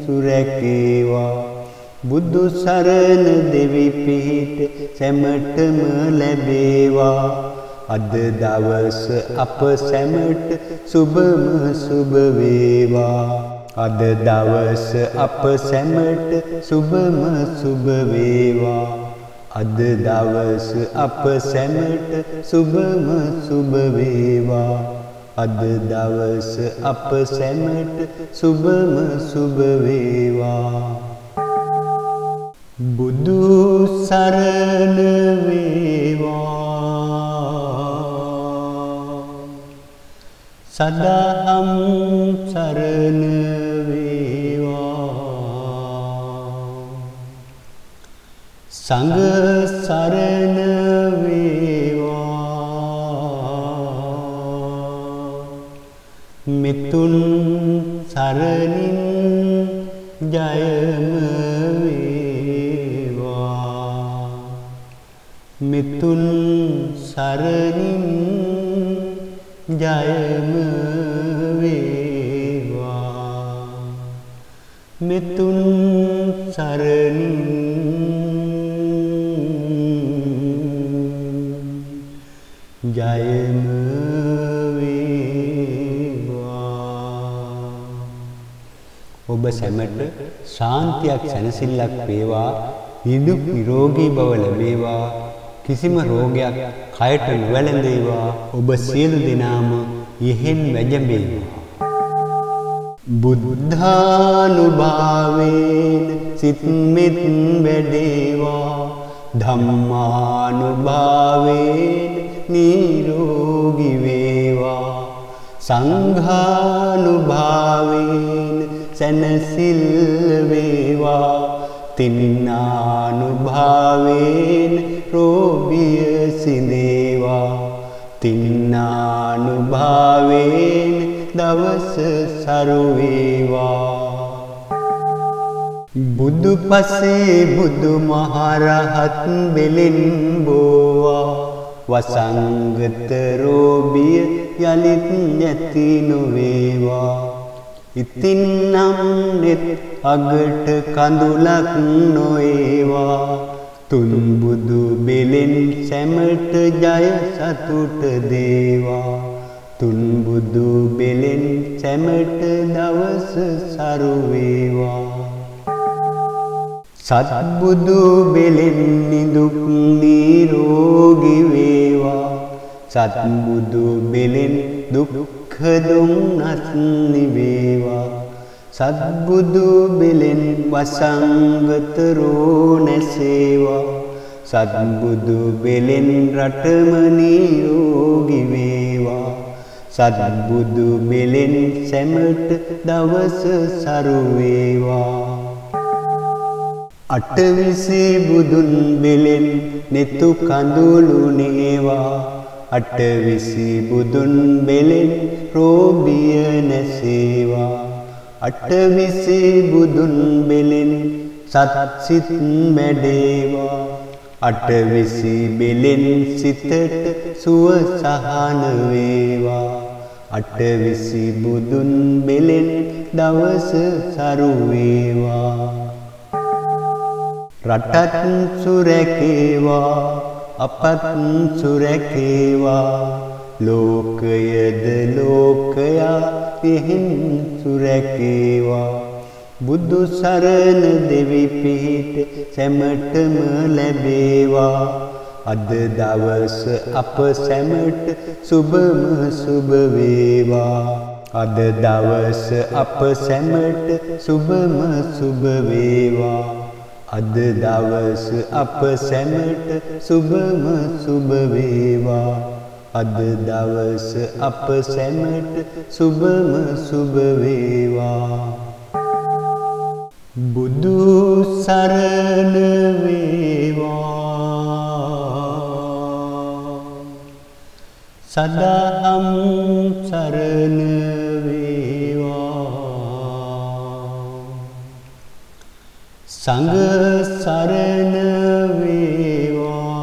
[SPEAKER 1] සුරැකේවා බුදු සරණ දෙවි පිහිට සැමටම ලැබේවා අද දවස අප සැමට සුබම සුබ වේවා අද දවස අප සැමට සුබම සුබ වේවා අද දවස අප සැමට සුබම සුබ වේවා අද දවස අප සැමට සුබම සුබ වේවා බුදු සරණ වේවා සදාම් සරණ සංඝ සරණ වේවා මිතුන් සරණින් ජයම වේවා මිතුන් සරණින් ජයම වේවා මිතුන් සරණින් ජයම වේවා ඔබ සැමට ශාන්තියක් සැනසෙල්ලක් වේවා නිදුක් නිරෝගී බව ලැබේවා කිසිම රෝගයක් කයට නොවැළඳේවා ඔබ සියලු දෙනාම යෙහෙන් වැජඹේවා බුද්ධානුභාවේන සිත් මෙත් වැඩේවා ධම්මානුභාවේන නිරෝගී වේවා සංඝානුභාවේන සැනසෙල්ල වේවා තින්නානුභාවේන රෝගිය සිඳේවා තින්නානුභාවේන දවස සරු වේවා බුදු පසේ බුදු මහරහත් බෙලෙන් බෝවා වසංගත රෝබිය යලිත් නැති නොවේවා ඉතින් නම් නෙත් අගට කඳුලක් නොඒවා තුන් බුදු බෙලෙන් සැමට ජය සතුට දේවා තුන් බුදු බෙලෙන් සැමට දවස සරු වේවා සත්බුදු බෙලෙන් නිදුක් නිරෝගී වේවා සත්බුදු බෙලෙන් දුක්ඛ දුම්නස් නිවේවා සත්බුදු බෙලෙන් වසංගත රෝ නැසේවා සත්බුදු බෙලෙන් රටම නිරෝගී වේවා සත්බුදු බෙලෙන් සැමට දවස සරු වේවා අටවිසි බුදුන් බෙලෙන් netu කඳුළු නේවා අටවිසි බුදුන් බෙලෙන් රෝබිය නැසේවා අටවිසි බුදුන් බෙලෙන් සත්සිත මැඩේවා අටවිසි බෙලෙන් සිතට සුව සහන වේවා අටවිසි බුදුන් බෙලෙන් දවස සරු වේවා රටත් සුරැකේවා අපත් සුරැකේවා ලෝකයද ලෝකයා පිහින් සුරැකේවා බුදු සරණ දෙවි පිහිට සැමටම ලැබේවා අද දවස අප සැමට සුබම සුබ වේවා අද දවස අප සැමට සුබම සුබ වේවා අද දවස අප සැමට සුබම සුබ වේවා අද දවස අප සැමට සුබම සුබ වේවා බුදු සරණ වේවා සදාම් සරණ සංඝ සරණ වේවා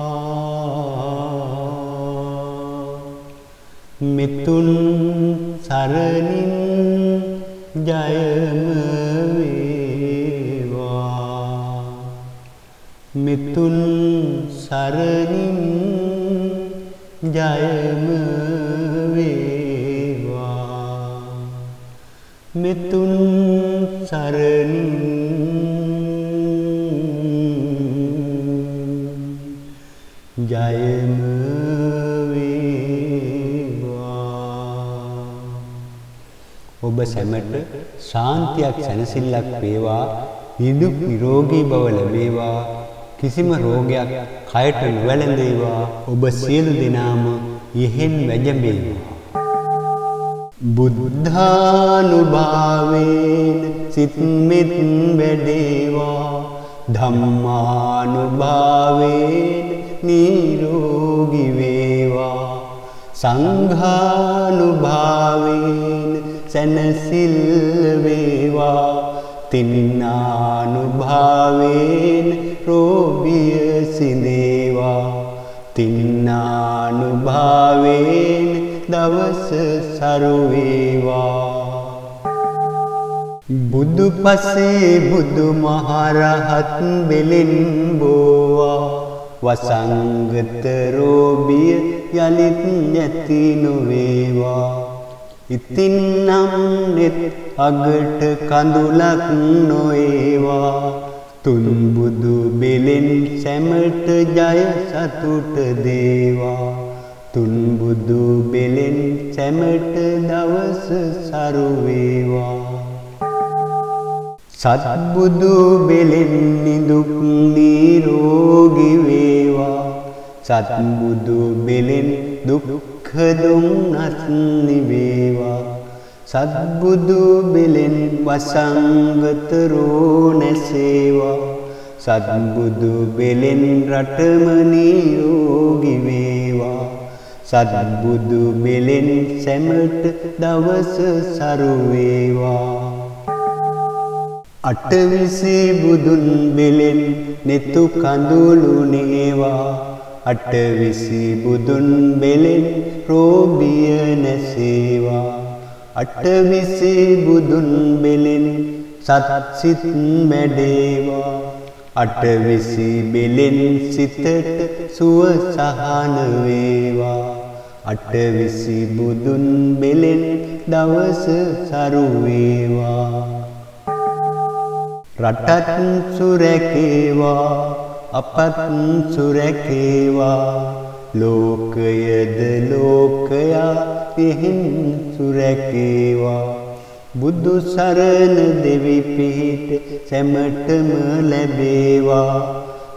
[SPEAKER 1] මිතුන් සරණින් ජයම වේවා මිතුන් සරණින් ජයම වේවා මිතුන් සරණින් ජයම වේවා ඔබ සැමට ශාන්තියක් සැනසෙල්ලක් වේවා නිදුක් නිරෝගී බව ලැබේවා කිසිම රෝගයක් කයට නොවැළඳේවා ඔබ සියලු දෙනාම ඉහෙන් වැජඹේවා බුද්ධානුභාවයෙන් සිත් මෙත් වැඩේවා ධම්මානුභාවයෙන් නිරෝගී වේවා සංඝානුභාවයෙන් සැනසෙල් වේවා තින්නානුභාවයෙන් රෝගිය සිඳේවා තින්නානුභාවයෙන් දවස සරු වේවා බුදු පසේ බුදු මහරහත් බෙලෙන් බෝවා වසංගත රෝබිය යලිත් නැති නොවේවා ඉතින් නම් නෙත් අගට කඳුලක් නොවේවා තුන් බුදු බෙලෙන් සැමට ජය සතුට දේවා තුන් බුදු බෙලෙන් සැමට දවස සරු වේවා සත්බුදු බෙලෙන් නිදුක් නිරෝගී වේවා සත්බුදු බෙලෙන් දුක්ඛ දුම්නස් නිවේවා සත්බුදු බෙලෙන් වසංගත රෝ නැසේවා සත්බුදු බෙලෙන් රටම නිරෝගී වේවා සත්බුදු බෙලෙන් සැමට දවස සරු වේවා අටවිසි බුදුන් බෙලෙන් නෙතු කඳුළු නේවා අටවිසි බුදුන් බෙලෙන් රෝබිය නැසේවා අටවිසි බුදුන් බෙලෙන් සත් සිත් මැඩේවා අටවිසි බෙලෙන් සිතට සුව සහන වේවා අටවිසි බුදුන් බෙලෙන් දවස සරු වේවා රටත් සුරැකේවා අපත් සුරැකේවා ලෝකයද ලෝකයා පිහින් සුරැකේවා බුදු සරණ දෙවි පිහිට සැමටම ලැබේවා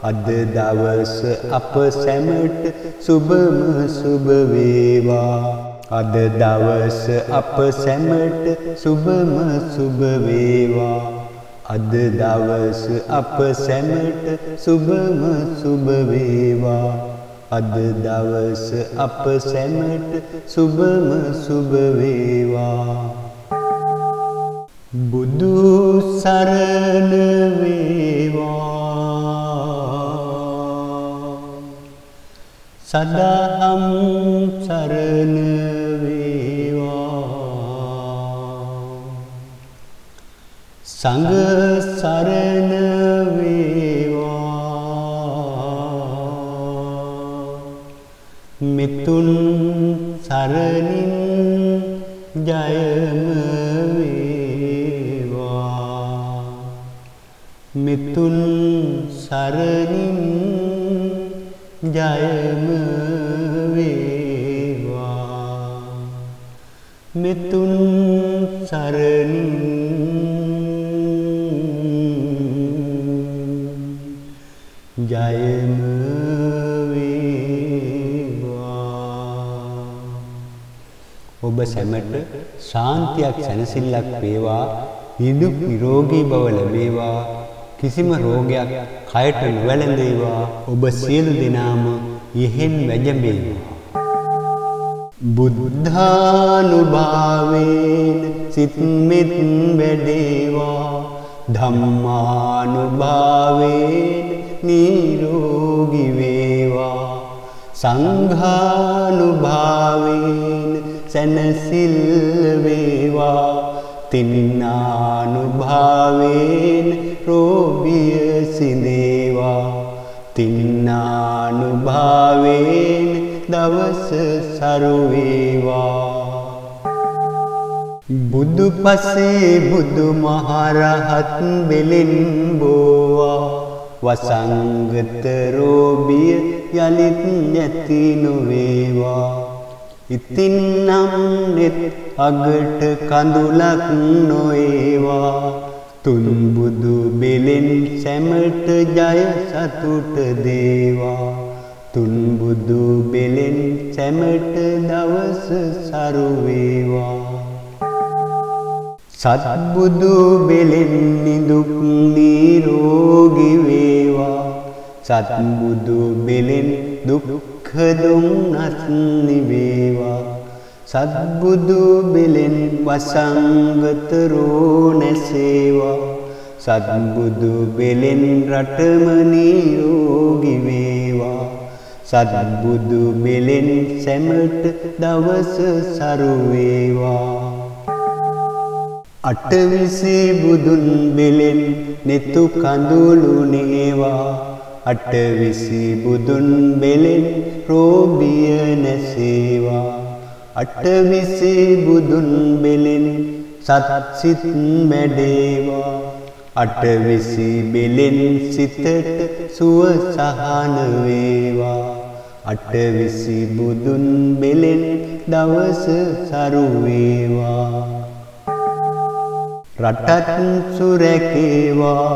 [SPEAKER 1] අද දවස අප සැමට සුබම සුබ වේවා අද දවස අප සැමට සුබම සුබ වේවා අද දවස අප සැමට සුබම සුබ වේවා අද දවස අප සැමට සුබම සුබ වේවා බුදු සරණ වේවා සදහම් සරණ වේවා සංඝ සරණ වේවා මිතුන් සරණින් ජයම වේවා මිතුන් සරණින් ජයම වේවා මිතුන් සරණින් ජයම වේවා ඔබ සැමට ශාන්තියක් සැනසෙල්ලක් වේවා නිදුක් නිරෝගී බව ලැබේවා කිසිම රෝගයක් කයට නොවැළඳේවා ඔබ සියලු දෙනාම යෙහෙන් වැජඹේවා බුද්ධානුභාවයෙන් සිත් මෙත් වැඩේවා ධම්මානුභාවයෙන් නිරෝගී වේවා සංඝානුභාවයෙන් සැනසෙල් වේවා තින්නානුභාවයෙන් රෝගිය සිඳේවා තින්නානුභාවයෙන් දවස සරු වේවා බුදු පසේ බුදු මහරහත් බෙලෙන් බෝවා වසංගත රෝගිය යලිත් නැති නොවේවා ඉතින් නම් නෙත් අගට කඳුලක් නොඒවා තුන් බුදු බෙලෙන් සැමට ජය සතුට දේවා තුන් බුදු බෙලෙන් සැමට දවස සරු වේවා සත්බුදු බෙලෙන් නිදුක් නිරෝගී වේවා සත්බුදු බෙලෙන් දුක්ඛ දුම්නස් නිවේවා සත්බුදු බෙලෙන් වසංගත රෝ නැසේවා සත්බුදු බෙලෙන් රටම නිරෝගී වේවා සත්බුදු බෙලෙන් සැමට දවස සරු වේවා අටවිසි බුදුන් බෙලෙන් netu කඳුළු නේවා අටවිසි බුදුන් බෙලෙන් රෝගිය නැසේවා අටවිසි බුදුන් බෙලෙන් සත්සිත මැඩේවා අටවිසි බෙලෙන් සිතට සුව සහන වේවා අටවිසි බුදුන් බෙලෙන් දවස සරු වේවා රටත් සුරැකේවා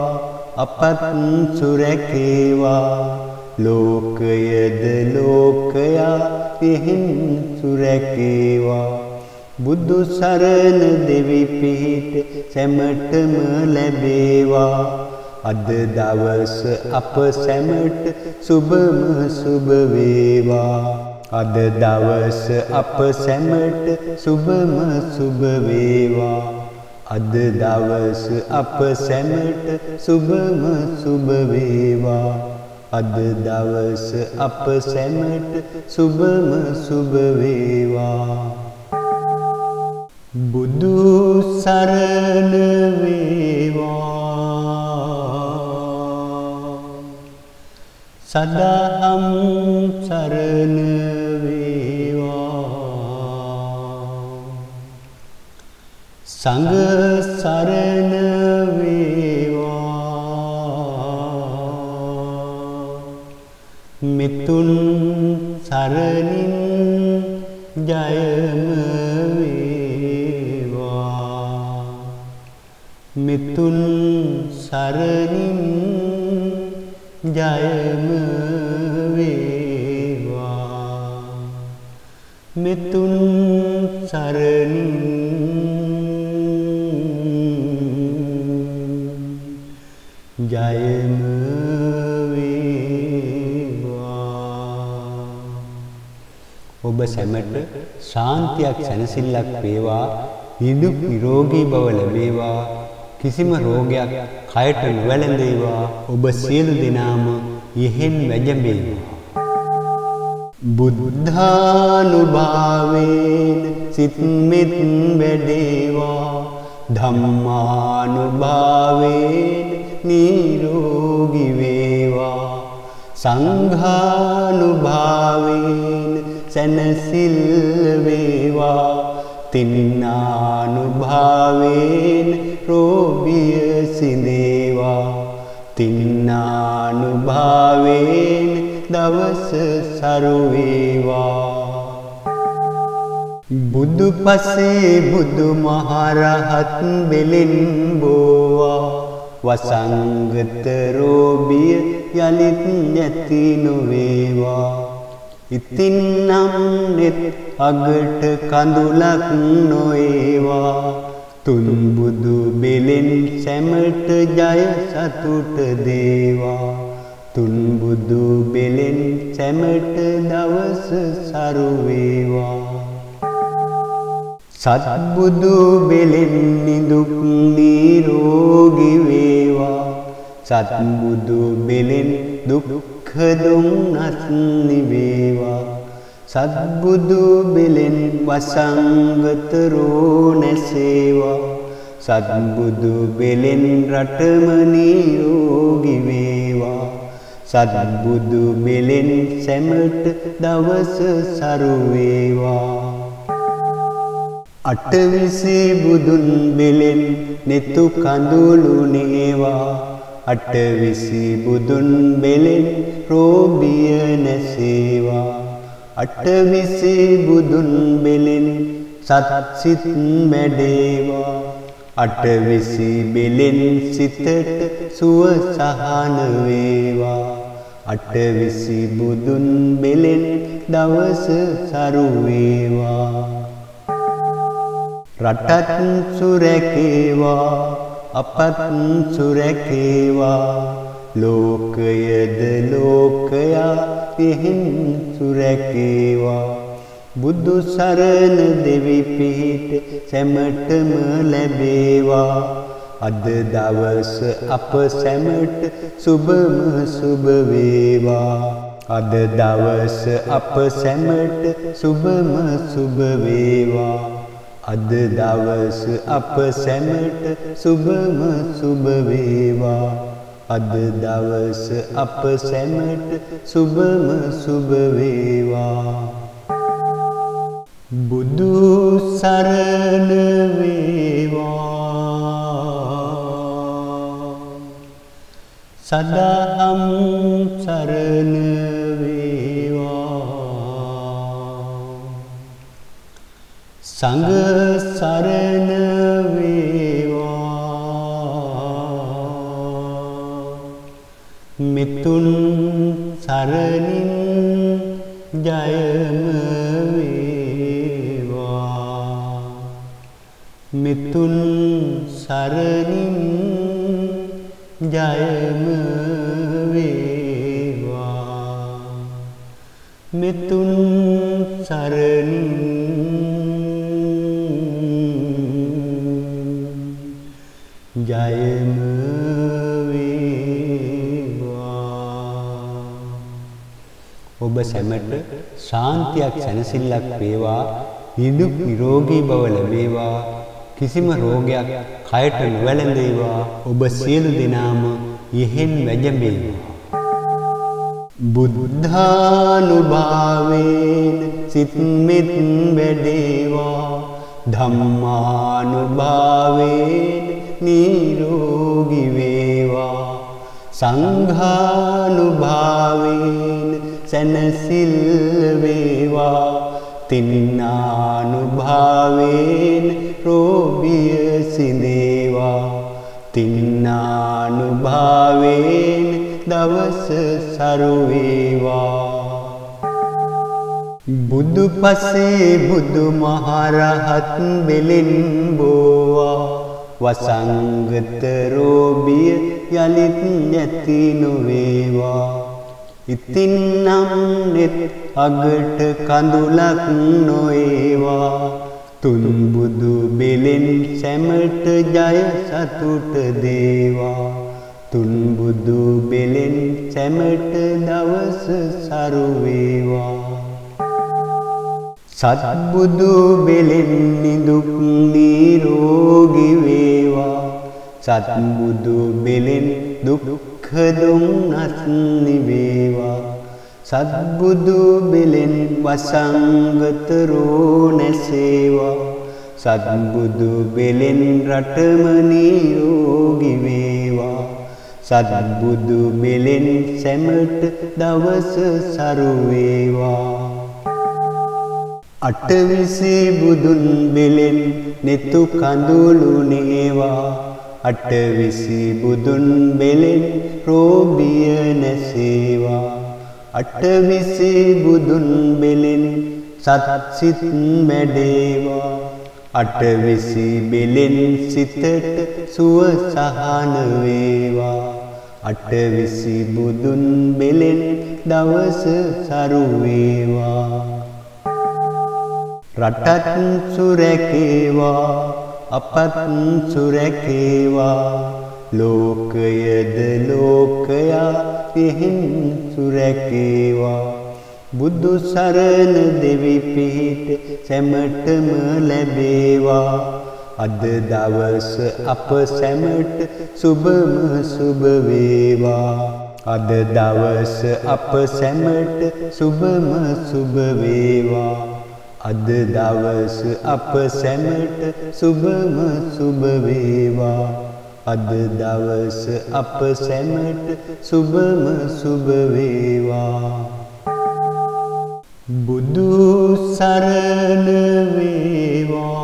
[SPEAKER 1] අපත් සුරැකේවා ලෝකයද ලෝකයා පිහින් සුරැකේවා බුදු සරණ දෙවි පිහිට සැමටම ලැබේවා අද දවස අප සැමට සුබම සුබ වේවා අද දවස අප සැමට සුබම සුබ වේවා අද දවස අප සැමට සුබම සුබ වේවා අද දවස අප සැමට සුබම සුබ වේවා බුදු සරණ වේවා සදහම් සරණ සංඝ සරණ වේවා මිතුන් සරණින් ජයම වේවා මිතුන් සරණින් ජයම වේවා මිතුන් සරණින් ජයම වේවා ඔබ සැමට ශාන්තියක් සැනසෙල්ලක් වේවා නිදුක් නිරෝගී බව ලැබේවා කිසිම රෝගයක් කයට නොවැළඳ ඔබ සියලු දෙනාම යෙහෙන් වැජඹේවා. බුද්ධානුභාවේන සිත් මෙත් වැඩේවා ධම්මානුභාවේන නිරෝගී වේවා සංඝානුභාවේන සැනසෙල්ල වේවා තින්නානුභාවේන රෝගිය සිඳේවා තින්නානුභාවේන දවස සරු වේවා බුදු පසේ බුදු මහරහත් බෙලෙන් බෝවා වසංගත රෝගිය යලිත් නැති නොවේවා ඉතින් නම් නෙත් අගට කඳුලක් නොඒවා තුන් බුදු බෙලෙන් සැමට ජය සතුට දේවා තුන් බුදු බෙලෙන් සැමට දවස සරු වේවා සත්බුදු බෙලෙන් නිදුක් නිරෝගී වේවා සත්බුදු බෙලෙන් දුක්ඛ දුම්නස් නිවේවා සත්බුදු බෙලෙන් වසංගත රෝ නැසේවා සත්බුදු බෙලෙන් රටම නිරෝගී වේවා සත්බුදු බෙලෙන් සැමට දවස සරු වේවා අටවිසි බුදුන් බෙලෙන් නෙතු කඳුළු නේවා අටවිසි බුදුන් බෙලෙන් රෝගිය නැසේවා අටවිසි බුදුන් බෙලෙන් සත්සිත් මැඩේවා අටවිසි බෙලෙන් සිතට සුව සහන වේවා අටවිසි බුදුන් බෙලෙන් දවස සරු වේවා රටත් සුරැකේවා අපත් සුරැකේවා ලෝකයද ලෝකයා පිහින් සුරැකේවා බුදු සරණ දෙවි පිහිට සැමටම ලැබේවා අද දවස අප සැමට සුබම සුබ වේවා අද දවස අප සැමට සුබම සුබ වේවා අද දවස අප සැමට සුබම සුබ වේවා අද දවස අප සැමට සුබම සුබ වේවා බුදු සරණ වේවා සදාම් සරණ සංඝ සරණ වේවා මිතුන් සරණින් ජයම වේවා මිතුන් සරණින් ජයම වේවා මිතුන් සරණින් ජයම වේවා ඔබ සැමට ශාන්තියක් සැනසෙල්ලක් වේවා නිදුක් නිරෝගී බව ලැබේවා කිසිම රෝගයක් කයට නොවැළඳේවා ඔබ සියලු දෙනාම යෙහෙන් වැජඹේවා බුද්ධානුභාවේන සිත් මෙත් වැඩේවා ධම්මානුභාවේන නිරෝගී වේවා සංඝානුභාවේන සැනසෙල්ල වේවා තින්නානුභාවේන රෝගිය සිඳේවා තින්නානුභාවේන දවස සරු වේවා බුදු පසේ බුදු මහරහත් බෙලෙන් බෝවා වසංගත රෝගිය යලිත් නැති නොවේවා ඉතින් නම් නෙත් අගට කඳුලක් නොඒවා තුන් බුදු බෙලෙන් සැමට ජය සතුට දේවා තුන් බුදු බෙලෙන් සැමට දවස සරු වේවා සත්බුදු බෙලෙන් නිදුක් නිරෝගී වේවා සත්බුදු බෙලෙන් දුක්ඛ දුම්නස් නිවේවා සත්බුදු බෙලෙන් වසංගත රෝ නැසේවා සත්බුදු බෙලෙන් රටම නිරෝගී වේවා සත්බුදු බෙලෙන් සැමට දවස සරු වේවා අටවිසි බුදුන් බෙලෙන් netu කඳුළු නේවා අටවිසි බුදුන් බෙලෙන් රෝබිය නැසේවා අටවිසි බුදුන් බෙලෙන් සත්සිත මැඩේවා අටවිසි බෙලෙන් සිතට සුව සහන වේවා අටවිසි බුදුන් බෙලෙන් දවස සරු වේවා රටත් සුරැකේවා අපත් සුරැකේවා ලෝකයද ලෝකයා පිහින් සුරැකේවා බුදු සරණ දෙවි පිහිට සැමටම ලැබේවා අද දවස අප සැමට සුබම සුබ වේවා අද දවස අප සැමට සුබම සුබ වේවා අද දවස අප සැමට සුබම සුබ වේවා අද දවස අප සැමට සුබම සුබ වේවා බුදු සරණ වේවා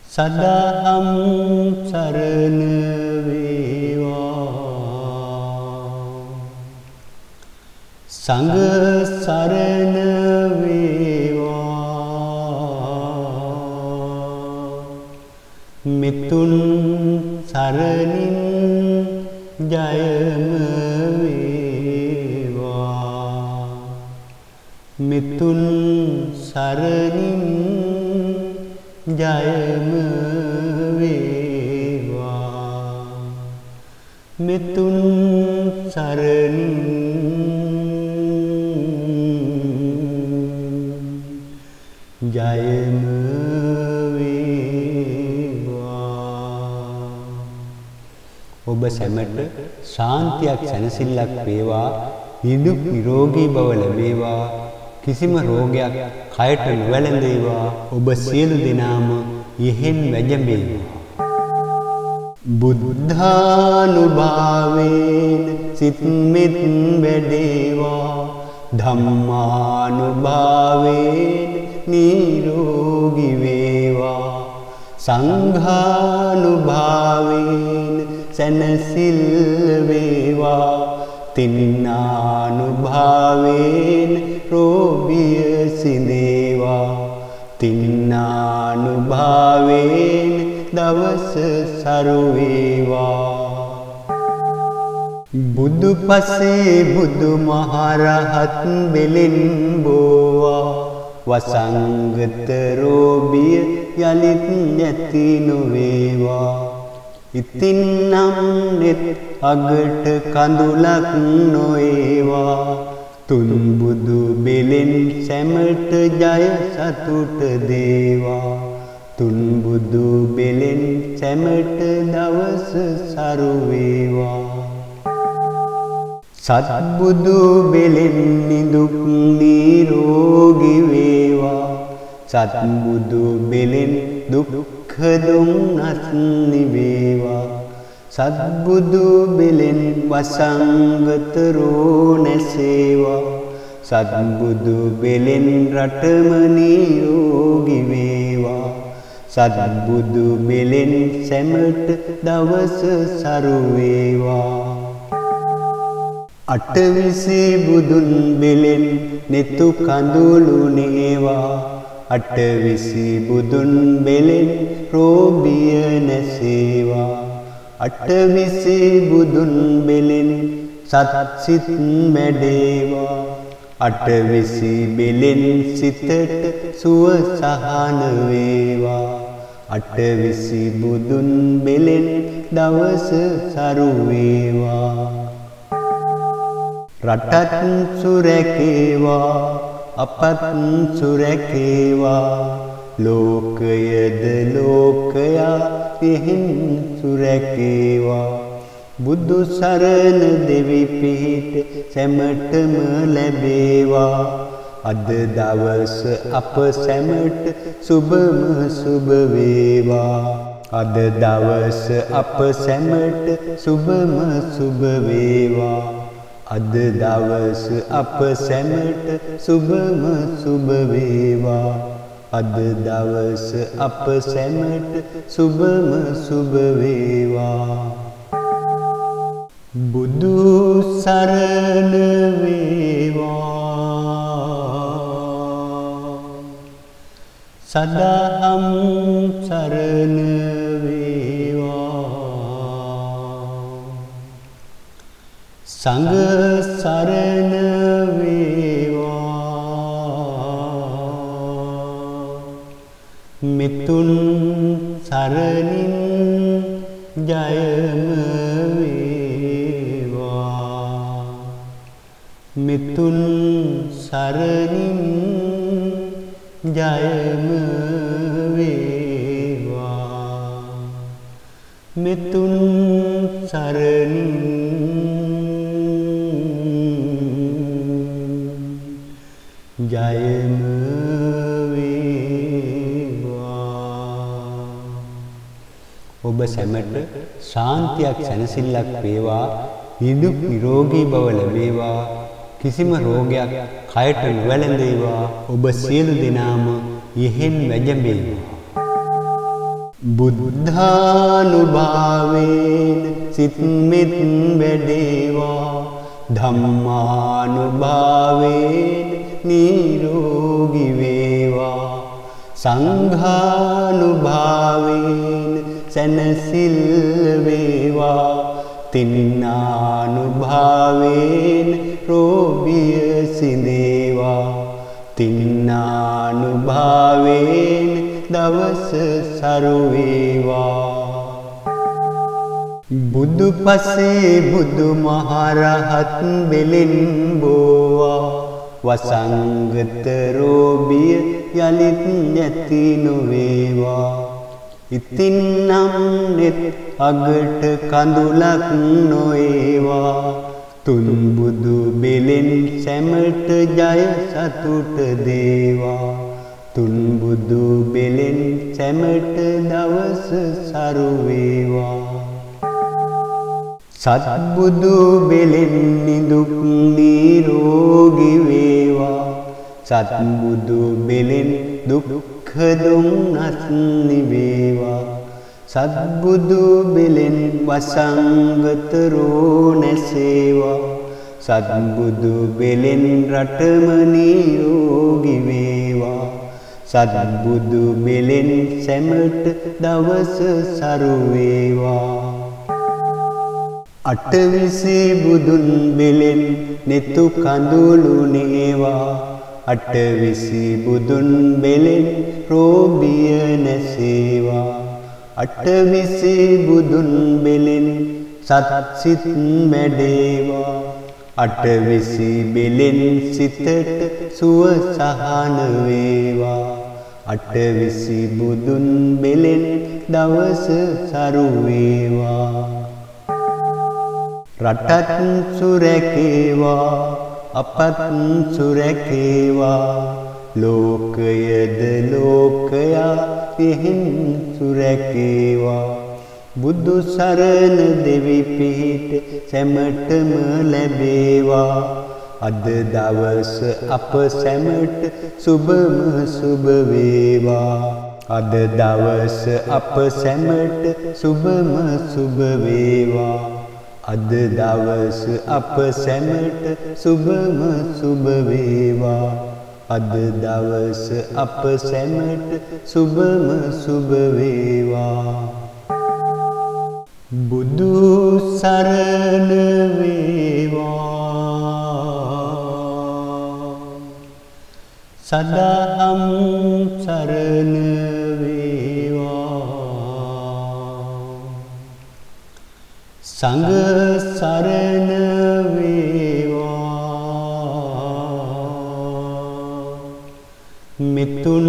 [SPEAKER 1] සදාහම් සරණ සංඝ සරණ වේවා මිතුන් සරණින් ජයම වේවා මිතුන් සරණින් ජයම වේවා මිතුන් සරණින් ජයම වේවා ඔබ සැමට ශාන්තියක් සැනසෙල්ලක් වේවා නිදුක් නිරෝගී බව ලැබේවා කිසිම රෝගයක් කයට නොවැළඳේවා ඔබ සියලු දෙනාම යෙහෙන් වැජඹේවා බුද්ධානුභාවයෙන් සිත් මෙත් වැඩේවා ධම්මානුභාවයෙන් නිරෝගී වේවා සංඝානුභාවයෙන් සැනසෙල් වේවා තින්නානුභාවයෙන් රෝගිය සිඳේවා තින්නානුභාවයෙන් දවස සරු වේවා බුදු පසේ බුදු මහරහත් බෙලෙන් බෝවා වසංගත රෝබිය යලිත් නැති නොවේවා ඉතින් නම් නෙත් අගට කඳුලක් නොඒවා තුන් බුදු බෙලෙන් සැමට ජය සතුට දේවා තුන් බුදු බෙලෙන් සැමට දවස සරු වේවා සත්බුදු බෙලෙන් නිදුක් නිරෝගී වේවා සත්බුදු බෙලෙන් දුක්ඛ දුම්නස් නිවේවා සත්බුදු බෙලෙන් වසංගත රෝ නැසේවා සත්බුදු බෙලෙන් රටම නිරෝගී වේවා සත්බුදු බෙලෙන් සැමට දවස සරු වේවා අටවිසි බුදුන් බෙලෙන් netu කඳුළු නේවා අටවිසි බුදුන් බෙලෙන් රෝබිය නැසේවා අටවිසි බුදුන් බෙලෙන් සත්සිත මැඩේවා අටවිසි බෙලෙන් සිතට සුව සහන වේවා අටවිසි බුදුන් බෙලෙන් දවස සරු වේවා රටත් සුරැකේවා අපත් සුරැකේවා ලෝකයද ලෝකයා සිහින් සුරැකේවා බුදු සරණ දෙවි පිහිට සැමටම ලැබේවා අද දවස අප සැමට සුබම සුබ වේවා අද දවස අප සැමට සුබම සුබ වේවා අද දවස අප සැමට සුබම සුබ වේවා අද දවස අප සැමට සුබම සුබ වේවා බුදු සරණ වේවා සදාම් සරණ සංඝ සරණ වේවා මිතුන් සරණින් ජයම වේවා මිතුන් සරණින් ජයම වේවා මිතුන් සරණින් ජයම වේවා ඔබ සැමට ශාන්තියක් සැනසෙල්ලක් වේවා නිදුක් නිරෝගී බව ලැබේවා කිසිම රෝගයක් කයට නොවැළඳේවා ඔබ සියලු දෙනාම යෙහෙන් වැජඹේවා බුද්ධානුභාවයෙන් සිත් මෙත් වැඩේවා ධම්මානුභාවයෙන් නිරෝගී වේවා සංඝානුභාවයෙන් සැනසෙල් වේවා තින්නානුභාවයෙන් රෝගිය සිඳේවා තින්නානුභාවයෙන් දවස සරු වේවා බුදු පසේ බුදු මහරහත් බෙලෙන් බෝවා වසංගත රෝබිය යලිත් නැති නොවේවා ඉතින් නම් නෙත් අගට කඳුලක් නොවේවා තුන් බුදු බෙලෙන් සැමට ජය සතුට දේවා තුන් බුදු බෙලෙන් සැමට දවස සරු වේවා සත්බුදු බෙලෙන් නිදුක් නිරෝගී වේවා සත්බුදු බෙලෙන් දුක්ඛ දුම්නස් නිවේවා සත්බුදු බෙලෙන් වසංගත රෝ නැසේවා සත්බුදු බෙලෙන් රටම නිරෝගී වේවා සත්බුදු බෙලෙන් සැමට දවස සරු වේවා අටවිසි බුදුන් බෙලෙන් නෙතු කඳුළු නේවා අටවිසි බුදුන් බෙලෙන් රෝබිය නැසේවා අටවිසි බුදුන් බෙලෙන් සත්සිත මැඩේවා අටවිසි බෙලෙන් සිතට සුව සහන වේවා අටවිසි බුදුන් බෙලෙන් දවස සරු වේවා රටත් සුරැකේවා අපත් සුරැකේවා ලෝකයද ලෝකයා සිහින් සුරැකේවා බුදු සරණ දෙවි පිහිට සැමටම ලැබේවා අද දවස අප සැමට සුබම සුබ වේවා අද දවස අප සැමට සුබම සුබ වේවා අද දවස අප සැමට සුබම සුබ වේවා අද දවස අප සැමට සුබම සුබ වේවා බුදු සරණ වේවා සදාම් සරණ සංඝ සරණ වේවා මිතුන්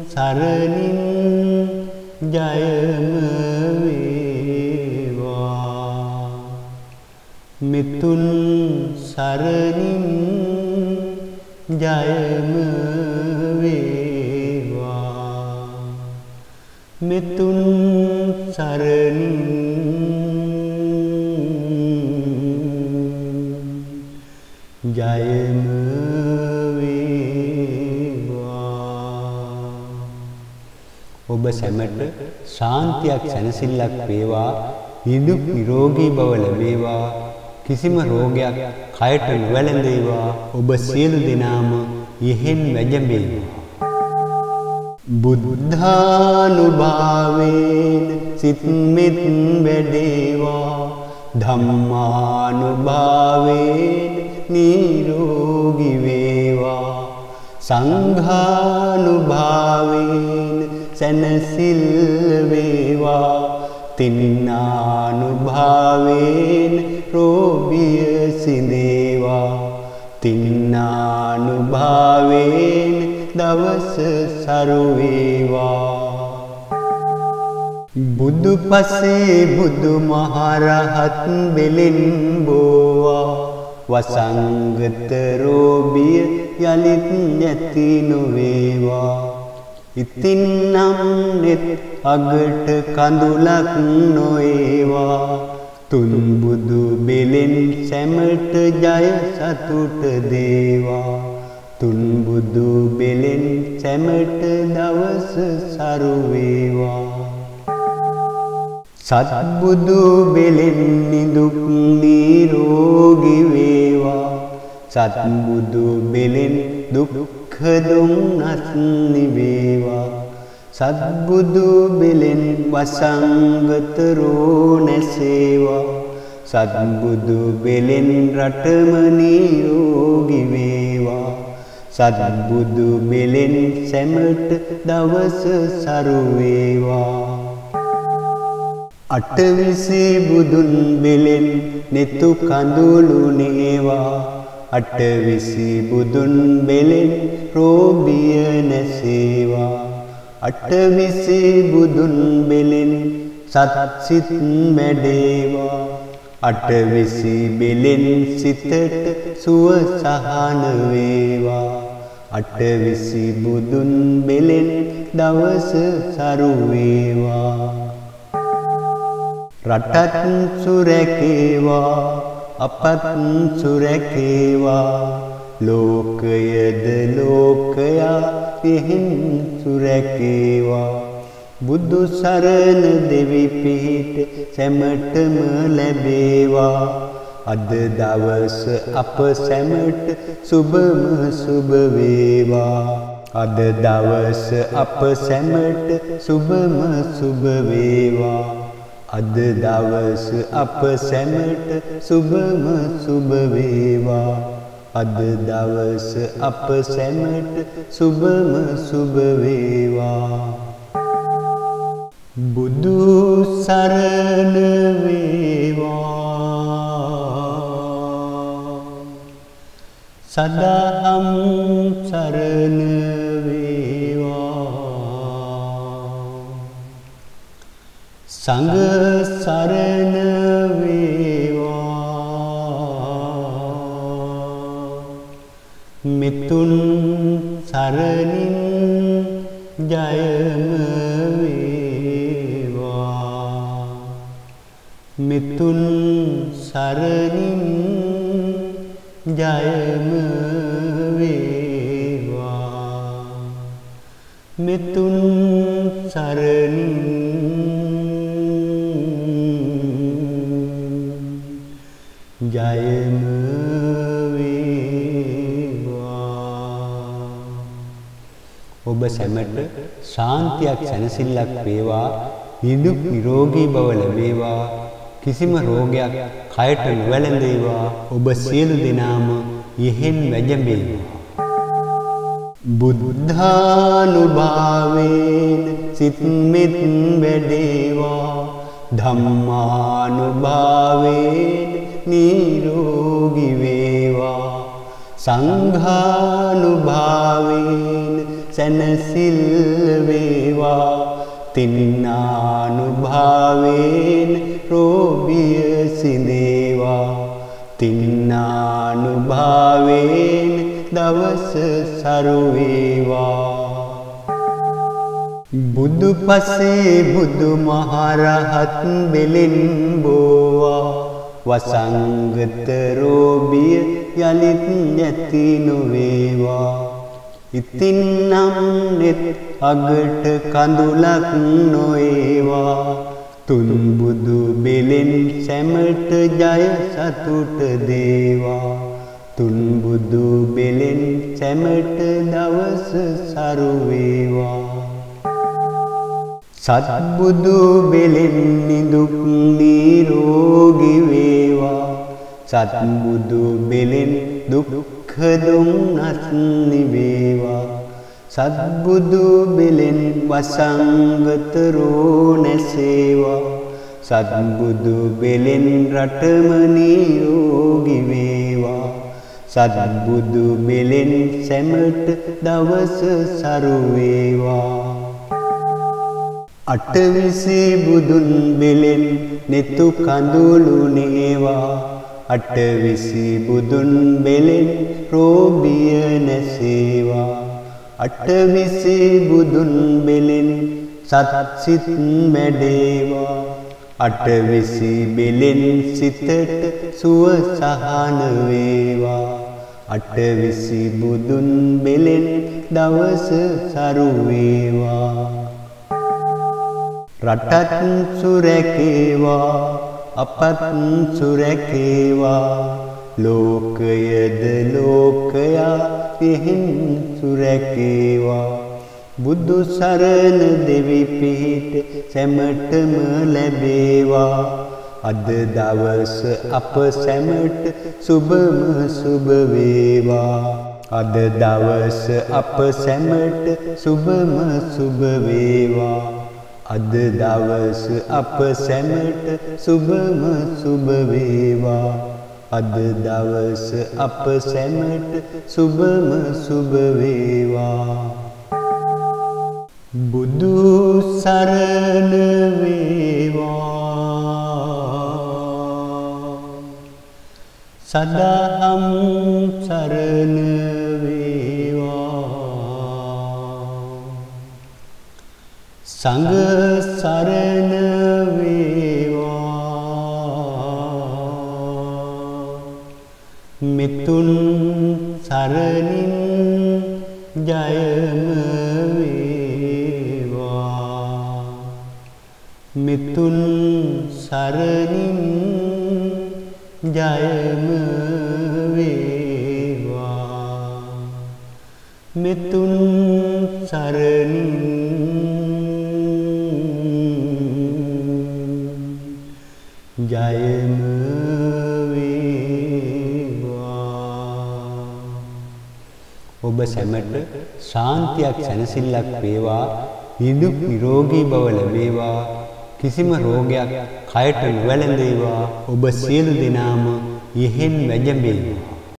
[SPEAKER 1] සරණින් ජයම වේවා. මිතුන් සරණින් ජයම වේවා. මිතුන් සරණින් ජයම වේවා. ඔබ සැමට ශාන්තියක් සැනසෙල්ලක් වේවා. නිදුක් නිරෝගී බව ලැබේවා. කිසිම රෝගයක් කයට නොවැළඳේවා. ඔබ සියලු දෙනාම යෙහෙන් වැජඹේවා. බුද්ධානුභාවයෙන් සිත් මෙත් වැඩේවා. ධම්මානුභාවයෙන් නිරෝගී වේවා. සංඝානුභාවයෙන් සැනසෙල්ල වේවා. තින්නානුභාවයෙන් රෝගිය සිඳේවා. තින්නානුභාවයෙන් දවස සරු වේවා. බුදු පසේ බුදු මහරහත් බෙලෙන් බෝවා. වසංගත රෝගිය යලිත් නැති නොවේවා. ඉතින් නම් නෙත් අගට කඳුලක් නොඒවා. තුන් බුදු බෙලෙන් සැමට ජය සතුට දේවා. තුන් බුදු බෙලෙන් සැමට දවස සරු වේවා. සත්බුදු බෙලෙන් නිදුක් නිරෝගී වේවා. සත්බුදු බෙලෙන් දුක්ඛ දුම්නස් නිවේවා. සත්බුදු බෙලෙන් වසංගත රෝ නැසේවා. සත්බුදු බෙලෙන් රටම නිරෝගී වේවා. සත්බුදු බෙලෙන් සැමට දවස සරු වේවා. අටවිසි බුදුන් බෙලෙන් නෙතු කඳුළු නේවා. අටවිසි බුදුන් බෙලෙන් රෝගිය නැසේවා. අටවිසි බුදුන් බෙලෙන් සත්සිත මැඩේවා. අටවිසි බෙලෙන් සිතට සුව සහන වේවා. අටවිසි බුදුන් බෙලෙන් දවස සරු වේවා. රටත් සුරැකේවා. අපත් සුරැකේවා. ලෝකයද ලෝකයා පිහින් සුරැකේවා. බුදු සරණ දෙවි පිහිට සැමටම ලැබේවා. අද දවස අප සැමට සුබම සුබ වේවා. අද දවස අප සැමට සුබම සුබ වේවා. අද දවස අප සැමට සුබම සුබ වේවා. අද දවස අප සැමට සුබම සුබ වේවා. බුදු සරණ වේවා. සදාහම් සරණ සංඝ සරණ වේවා. මිතුන් සරණින් ජයම වේවා. මිතුන් සරණින් ජයම වේවා. මිතුන් සරණින් ජයම වේවා. ඔබ සැමට ශාන්තියක් සැනසෙල්ලක් වේවා. නිදුක් නිරෝගී බව ලැබේවා. කිසිම රෝගයක් කයට නොවැළඳේවා. ඔබ සියලු දෙනාම යෙහෙන් වැජඹේවා. බුද්ධානුභාවයෙන් සිත් මෙත් වැඩේවා. ධම්මානුභාවයෙන් නිරෝගී වේවා. සංඝානුභාවයෙන් සැනසිල් වේවා තින්නානුභාවයෙන් රෝගිය සිඳේවා තින්නානුභාවයෙන් දවස සරු වේවා බුදු පසේ බුදු මහරහත් බෙලෙන් බෝවා වසංගත රෝගිය යලිත් නැති නොවේවා ඉතින් නම් නෙත් අගට කඳුලක් නොඒවා තුන් බුදු බෙලෙන් සැමට ජය සතුට දේවා තුන් බුදු බෙලෙන් සැමට දවස සරු වේවා සත්බුදු බෙලෙන් නිදුක් නිරෝගී වේවා සත්බුදු බෙලෙන් දුක්ඛ දුම්නස් නිවේවා සත්බුදු බෙලෙන් වසංගත රෝ නැසේවා සත්බුදු බෙලෙන් රටම නිරෝගී වේවා සත්බුදු බෙලෙන් සැමට දවස සරු වේවා අටවිසි බුදුන් බෙලෙන් netu කඳුළු නේවා අටවිසි බුදුන් බෙලෙන් රෝගිය නැසේවා අටවිසි බුදුන් බෙලෙන් සත්සිත මැඩේවා අටවිසි බෙලෙන් සිතට සුව සහන වේවා අටවිසි බුදුන් බෙලෙන් දවස සරු වේවා රටත් සුරැකේවා අපත් සුරැකේවා ලෝකයද ලෝකයා පිහින් සුරැකේවා බුදු සරණ දෙවි පිහිට සැමටම ලැබේවා අද දවස අප සැමට සුබම සුබ වේවා අද දවස අප සැමට සුබම සුබ වේවා අද දවස අප සැමට සුබම සුබ වේවා අද දවස අප සැමට සුබම සුබ වේවා බුදු සරණ වේවා සදාම් සරණ සංඝ සරණ වේවා මිතුන් සරණින් ජයම වේවා මිතුන් සරණින් ජයම වේවා මිතුන් සරණින් ජයම වේවා ඔබ සැමට ශාන්තියක් සැනසෙල්ලක් වේවා නිදුක් නිරෝගී බව ලැබේවා කිසිම රෝගයක් කයට නොවැළඳේවා ඔබ සියලු දෙනාම ඉහෙන් වැජඹේවා